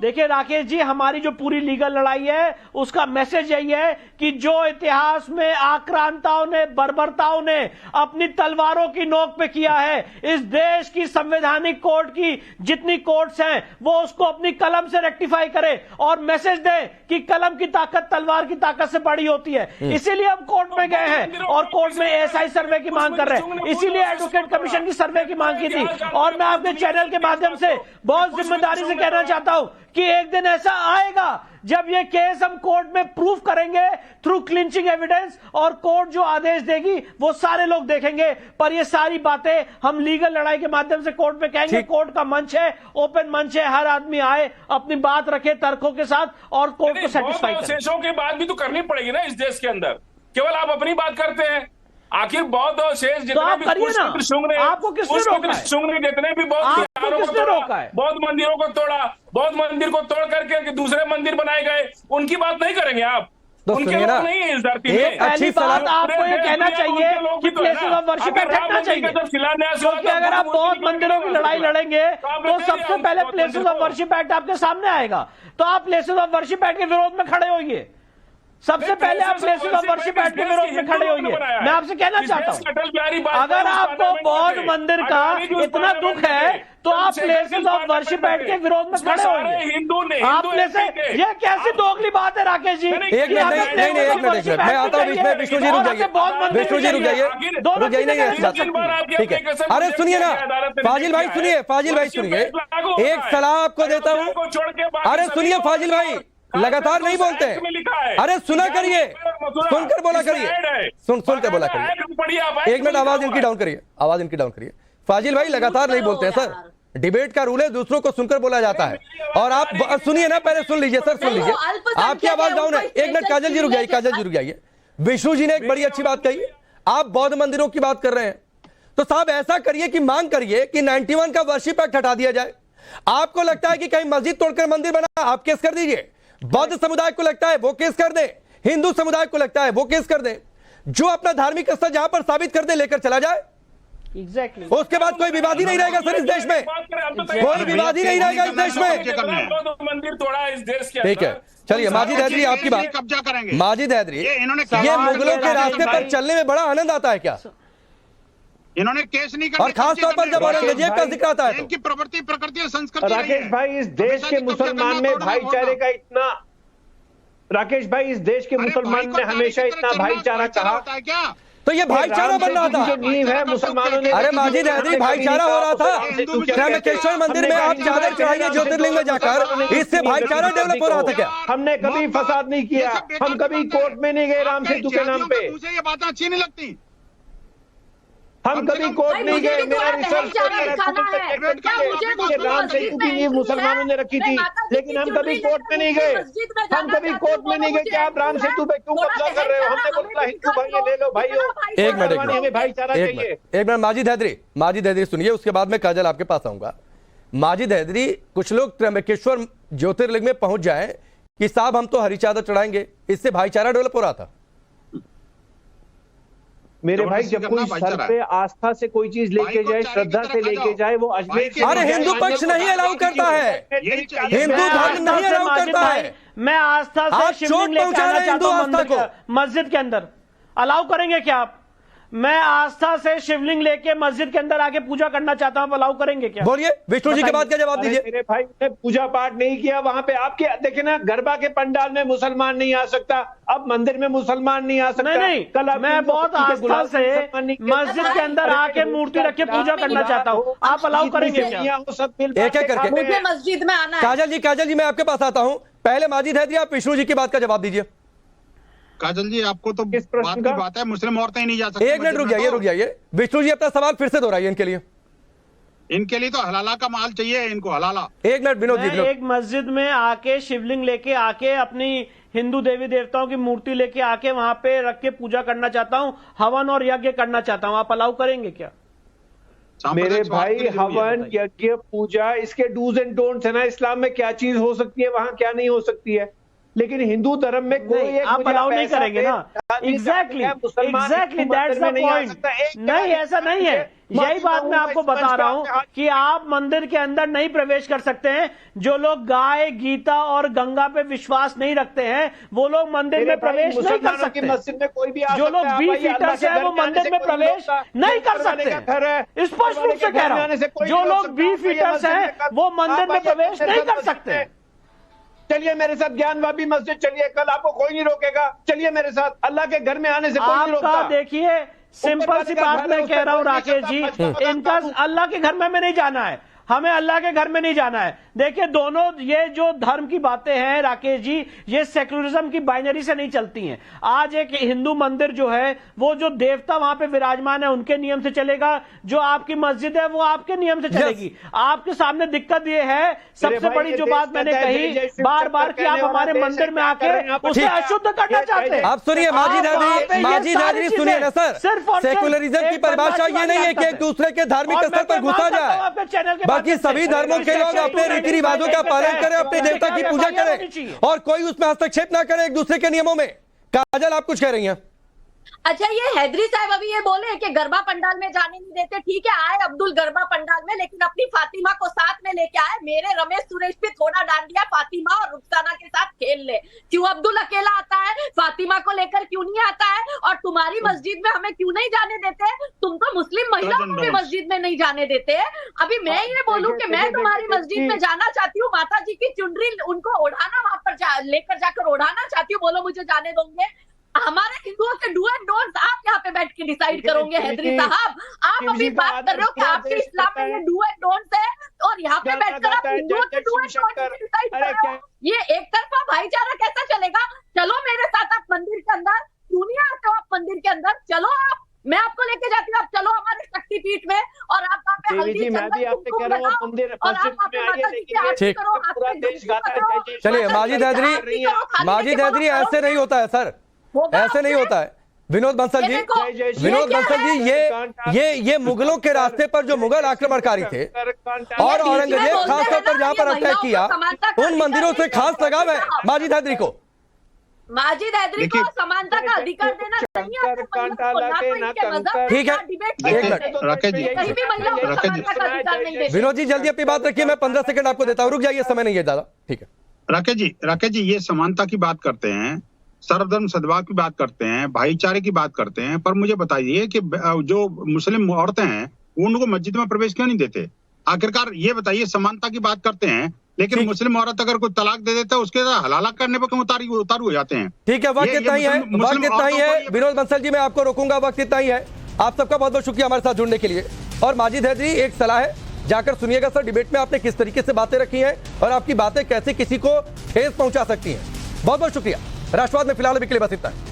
[SPEAKER 4] देखिए राकेश जी, हमारी जो पूरी लीगल लड़ाई है उसका मैसेज यही है कि जो इतिहास में आक्रांताओं ने, बर्बरताओं ने अपनी तलवारों की नोक पे किया है, इस देश की संवैधानिक कोर्ट की जितनी कोर्ट्स हैं वो उसको अपनी कलम से रेक्टिफाई करे और मैसेज दे कि कलम की ताकत तलवार की ताकत से बड़ी होती है। इसीलिए हम कोर्ट में गए हैं और कोर्ट में एएसआई सर्वे की मांग कर रहे हैं, इसीलिए एडवोकेट कमीशन की सर्वे की मांग की थी। और मैं आपके चैनल के माध्यम से बहुत जिम्मेदारी से कहना चाहता हूं कि एक दिन ऐसा आएगा जब ये केस हम कोर्ट में प्रूव करेंगे थ्रू क्लिंचिंग एविडेंस, और कोर्ट जो आदेश देगी वो सारे लोग देखेंगे। पर ये सारी बातें हम लीगल लड़ाई के माध्यम से कोर्ट में कहेंगे। कोर्ट का मंच है, ओपन मंच है, हर आदमी आए, अपनी बात रखे तर्कों के साथ और कोर्ट को सेटिस्फाई करे।
[SPEAKER 12] शेषों की बात भी तो करनी पड़ेगी ना इस देश के अंदर, केवल आप अपनी बात करते हैं। आखिर बौद्ध और शेष जितने भी
[SPEAKER 4] आपको किसने
[SPEAKER 12] जितने भी बौद्ध मंदिरों को तोड़ा, बौद्ध मंदिर को तोड़ करके दूसरे मंदिर बनाए गए, उनकी बात नहीं करेंगे आप? उनके लोग नहीं है इस धरती में।
[SPEAKER 4] पहली बात आपको ये कहना चाहिए कि प्लेसेस ऑफ वर्शिप एक्ट हटना चाहिए, क्योंकि अगर आप बौद्ध मंदिरों की लड़ाई लड़ेंगे तो सबसे पहले प्लेसेस ऑफ वर्शिप एक्ट आपके सामने आएगा, तो आप प्लेसेस ऑफ वर्शिप एक्ट के विरोध में खड़े होइए। सबसे पहले आप प्लेसेस ऑफ वर्शिप एक्ट के विरोध में खड़े होइए। मैं आपसे कहना चाहता हूं, अगर आपको बौद्ध मंदिर का इतना दुख है तो आप प्लेसेस ऑफ वर्शिप एक्ट के विरोध में खड़े होंगे। आप प्लेसेस, ये कैसी दोगली बात है राकेश जी?
[SPEAKER 6] एक मिनट मैं आता हूँ इसमें। विष्णु जी रुक जाइए, विष्णु जी रुक जाइए, रुक जाइए, नहीं है ठीक है। अरे सुनिए ना फाजिल भाई, सुनिए फाजिल भाई, सुनिए, एक सलाह आपको देता हूँ। अरे सुनिए फाजिल भाई, लगातार नहीं बोलते हैं। अरे सुना करिए, सुनकर बोला करिए, सुनकर बोला करिए। एक मिनट आवाज इनकी डाउन करिए, आवाज इनकी डाउन करिए। फाजिल भाई लगातार नहीं बोलते हैं सर, डिबेट का रूल है, दूसरों को सुनकर बोला जाता है। और आप सुनिए ना, पहले सुन लीजिए सर, सुन लीजिए, आपकी आवाज डाउन है। एक मिनट काजल जी रुक जाइए, काजल जी रुक जाइए। विष्णु जी ने एक बड़ी अच्छी बात कही, आप बौद्ध मंदिरों की बात कर रहे हैं, तो साहब ऐसा करिए कि मांग करिए कि 91 का वर्शिप एक्ट हटा दिया जाए। आपको लगता है कि कहीं मस्जिद तोड़कर मंदिर बना, आप केस कर दीजिए। बौद्ध समुदाय को लगता है वो केस कर दे, हिंदू समुदाय को लगता है वो केस कर दे। जो अपना धार्मिक स्थल जहां पर साबित कर दे लेकर चला जाए।
[SPEAKER 4] एग्जैक्टली
[SPEAKER 6] उसके बाद कोई विवाद ही नहीं रहेगा सर इस देश में, कोई विवाद ही नहीं रहेगा इस देश में।
[SPEAKER 12] मंदिर तोड़ा इस देश के,
[SPEAKER 6] ठीक है। चलिए माजिद हैदरी, आपकी बात।
[SPEAKER 11] कब्जा करेंगे
[SPEAKER 6] माजिद हैदरी, ये मुगलों के रास्ते पर चलने में बड़ा आनंद आता है क्या?
[SPEAKER 11] इन्होंने केस नहीं किया,
[SPEAKER 6] और खासतौर पर जब औरंगजेब का जिक्र आता है
[SPEAKER 11] इनकी प्रवृत्ति, प्रकृति और संस्कृति।
[SPEAKER 10] राकेश भाई, इस देश के मुसलमान में भाईचारे का इतना, राकेश भाई इस देश के मुसलमान ने हमेशा इतना भाईचारा कहा
[SPEAKER 11] क्या?
[SPEAKER 6] तो ये भाईचारा बन रहा था,
[SPEAKER 10] नींव है मुसलमानों ने।
[SPEAKER 6] अरे माजिद हैदरी, भाईचारा हो रहा था। त्र्यंबकेश्वर मंदिर में आप चादर चढ़ाइए ज्योतिर्लिंग में जाकर, इससे भाईचारा डेवलप हो रहा था क्या?
[SPEAKER 10] हमने कभी फसाद नहीं किया, हम कभी कोर्ट में नहीं गए राम सेतु के नाम पे।
[SPEAKER 11] मुझे ये बातें अच्छी नहीं लगती।
[SPEAKER 10] हम कभी कोर्ट नहीं गए। मेरा रिसर्च राम सेतु की नींव मुसलमानों ने रखी थी, लेकिन हम कभी कोर्ट में नहीं गए। हम कभी कोर्ट में नहीं गए कि आप राम सेतु पे क्यों कब्जा कर रहे हो। हमने बोला हिंदू भाई ले लो भाइयों,
[SPEAKER 6] एक मिनट,
[SPEAKER 10] हमें भाईचारा चाहिए।
[SPEAKER 6] एक मिनट माजिद हैदरी सुनिए, उसके बाद में काजल आपके पास आऊंगा। माजिद हैदरी, कुछ लोग त्र्यंबकेश्वर ज्योतिर्लिंग में पहुंच जाए कि साहब हम तो हरी चादर चढ़ाएंगे, इससे भाईचारा डेवलप हो रहा था।
[SPEAKER 10] मेरे भाई, जब कोई सर पे आस्था से कोई चीज लेके जाए, श्रद्धा से लेके जाए, वो अजमेर।
[SPEAKER 6] अरे हिंदू पक्ष नहीं अलाउ करता है, हिंदू धर्म नहीं अलाउ करता है।
[SPEAKER 4] मैं आस्था से शिवलिंग लेके आना चाहता हूं मस्जिद के अंदर, अलाउ करेंगे क्या आप? मैं आस्था से शिवलिंग लेके मस्जिद के अंदर आके पूजा करना चाहता हूं, अलाउ करेंगे क्या?
[SPEAKER 6] बोलिए, विष्णु जी के बात का जवाब दीजिए।
[SPEAKER 10] मेरे भाई ने पूजा पाठ नहीं किया वहां पे। आपके देखे ना, गरबा के पंडाल में मुसलमान नहीं आ सकता, अब मंदिर में मुसलमान नहीं आ सकता।
[SPEAKER 4] नहीं, कल मैं बहुत आस्था से मस्जिद के अंदर आके मूर्ति रख के पूजा करना चाहता हूँ, आप अलाउ करेंगे क्या?
[SPEAKER 6] एक एक करके
[SPEAKER 9] मुझे मस्जिद में आना है।
[SPEAKER 6] काजल जी मैं आपके पास आता हूँ। पहले माजिद हैदरी, आप विष्णु जी की बात का जवाब दीजिए।
[SPEAKER 11] काजल जी, आपको तो किस प्रश्न की बात है? मुस्लिम औरतें ही नहीं जा सकती।
[SPEAKER 6] एक मिनट रुक जाइए। विष्णु जी अपना सवाल फिर से दोहराइए इनके लिए।
[SPEAKER 11] इनके लिए तो हलाला का माल चाहिए, इनको हलाला।
[SPEAKER 6] एक मिनट विनोद जी,
[SPEAKER 4] एक मस्जिद में आके शिवलिंग लेके आके अपनी हिंदू देवी देवताओं की मूर्ति लेके आके वहां पे रख के पूजा करना चाहता हूँ, हवन और यज्ञ करना चाहता हूँ, आप अलाउ करेंगे क्या?
[SPEAKER 10] मेरे भाई, हवन यज्ञ पूजा, इसके डूज एंड डोंट्स है ना इस्लाम में। क्या चीज हो सकती है वहां, क्या नहीं हो सकती है। लेकिन हिंदू धर्म में कोई एक
[SPEAKER 4] आप
[SPEAKER 10] मुझे
[SPEAKER 4] अलाउ नहीं
[SPEAKER 10] ऐसा
[SPEAKER 4] करेंगे ना। Exactly that's the point. नहीं, ऐसा नहीं है। यही बात मैं आपको बता रहा हूं कि आप मंदिर के अंदर नहीं प्रवेश कर सकते हैं। जो लोग गाय, गीता और गंगा पे विश्वास नहीं रखते हैं वो लोग मंदिर में प्रवेश नहीं कर सकते।
[SPEAKER 10] मस्जिद में कोई भी
[SPEAKER 4] जो लोग बी फीटर्स हैं वो मंदिर में प्रवेश नहीं कर सकते। स्पष्ट रूप से कह रहा हूं, जो लोग बी फीटर्स हैं वो मंदिर में प्रवेश नहीं कर सकते।
[SPEAKER 10] चलिए मेरे साथ ज्ञानवापी मस्जिद चलिए, कल आपको कोई नहीं रोकेगा। चलिए मेरे साथ, अल्लाह के घर में आने से कोई नहीं रोकता।
[SPEAKER 4] आपका देखिए सिंपल सी बात मैं कह रहा हूं राकेश जी, इनका अल्लाह के घर में हमें नहीं जाना है, हमें अल्लाह के घर में नहीं जाना है। देखिए दोनों ये जो धर्म की बातें हैं राकेश जी, ये सेक्युलरिज्म की बाइनरी से नहीं चलती हैं। आज एक हिंदू मंदिर जो है वो जो देवता वहां पे विराजमान है उनके नियम से चलेगा, जो आपकी मस्जिद है वो आपके नियम से चलेगी। आपके सामने दिक्कत ये है, सबसे बड़ी जो बात मैंने कही बार बार कि आप हमारे मंदिर में आके उसे अशुद्ध करना चाहते हैं।
[SPEAKER 6] आप सुनिए माजिद हैदरी सुनिए ना सर, सेक्युलरिज्म की परिभाषा ये नहीं है कि एक दूसरे के धार्मिक स्थल पर घुसा जाए, बाकी सभी धर्मों के लोग अपने रीति रिवाजों का पालन करें, अपने देवता की पूजा करें और कोई उसमें हस्तक्षेप ना करे एक दूसरे के नियमों में। काजल आप कुछ कह रही हैं?
[SPEAKER 9] अच्छा, ये हैदरी साहब अभी ये बोले कि गरबा पंडाल में जाने नहीं देते। ठीक है, आए अब्दुल गरबा पंडाल में, लेकिन अपनी फातिमा को साथ में लेके आए। मेरे रमेश सुरेश पे थोड़ा डांडिया फातिमा और रुखसाना के साथ खेल ले। क्यों अब्दुल अकेला आता है, फातिमा को लेकर क्यों नहीं आता है? और तुम्हारी मस्जिद में हमें क्यों नहीं जाने देते? तुम तो मुस्लिम महिलाओं को भी मस्जिद में नहीं जाने देते। अभी मैं ये बोलूं कि मैं तुम्हारी मस्जिद में जाना चाहती हूँ, माता जी की चुनरी उनको ओढ़ाना, वहां पर लेकर जाकर ओढ़ाना चाहती हूँ, बोलो मुझे जाने दोगे? हमारे हिंदुओं के डू एंड डोंट्स आप यहाँ पे बैठ के डिसाइड करोगे। हैदरी साहब, आप अभी बात कर रहे हो कि आपके इस्लाम में ये डू एंड डोंट्स है और यहाँ पे बैठकर आप हिंदुओं के डू एंड डोंट्स डिसाइड कर रहे हो। ये एक तरफा भाईचारा कैसा चलेगा? चलो मेरे साथ आप मंदिर के अंदर। क्यों नहीं आते हो आप मंदिर के अंदर? चलो आप, मैं आपको लेके जाती हूँ, आप चलो हमारे शक्तिपीठ में और आप वहाँ पे हल्दी चंदन कुमकुम लगाओ और आप वहाँ पे माता जी की आरती करो, आपके धूप करो।
[SPEAKER 6] चलिए माजिद हैदरी ऐसे नहीं होता है सर, ऐसे नहीं होता है। विनोद बंसल जी, ये मुगलों के रास्ते पर जो मुगल आक्रमणकारी थे और औरंगजेब खासतौर पर जहां पर अटैक किया, उन मंदिरों से खास लगाव है माजिद हैदरी को।
[SPEAKER 9] माजिद हैदरी को समानता का अधिकार देना चाहिए।
[SPEAKER 6] ठीक है, विनोद जी जल्दी अपनी बात रखिए, मैं 15 सेकंड आपको देता हूँ, रुक जाइए, समय नहीं है ज्यादा। ठीक है
[SPEAKER 11] राकेश जी, ये समानता की बात करते हैं, सर्वधर्म सद्भाव की बात करते हैं, भाईचारे की बात करते हैं, पर मुझे बताइए कि जो मुस्लिम औरतें हैं उनको मस्जिद में प्रवेश क्यों नहीं देते? आखिरकार ये बताइए, समानता की बात करते हैं लेकिन मुस्लिम औरत अगर कोई तलाक दे देता है उसके हलाला करने पर क्यों उतारू हो जाते हैं?
[SPEAKER 6] ठीक है, वक्त इतना ही है, वक्त इतना ही है। विनोद बंसल जी मैं आपको रोकूंगा, वक्त इतना ही है। आप सबका बहुत बहुत शुक्रिया हमारे साथ जुड़ने के लिए। और माजिद हैदरी, एक सलाह है, जाकर सुनिएगा सर डिबेट में आपने किस तरीके से बातें रखी हैं और आपकी बातें कैसे किसी को ठेस पहुंचा सकती हैं। बहुत बहुत शुक्रिया। राष्ट्रवाद में फिलहाल अभी के लिए बस इतना है।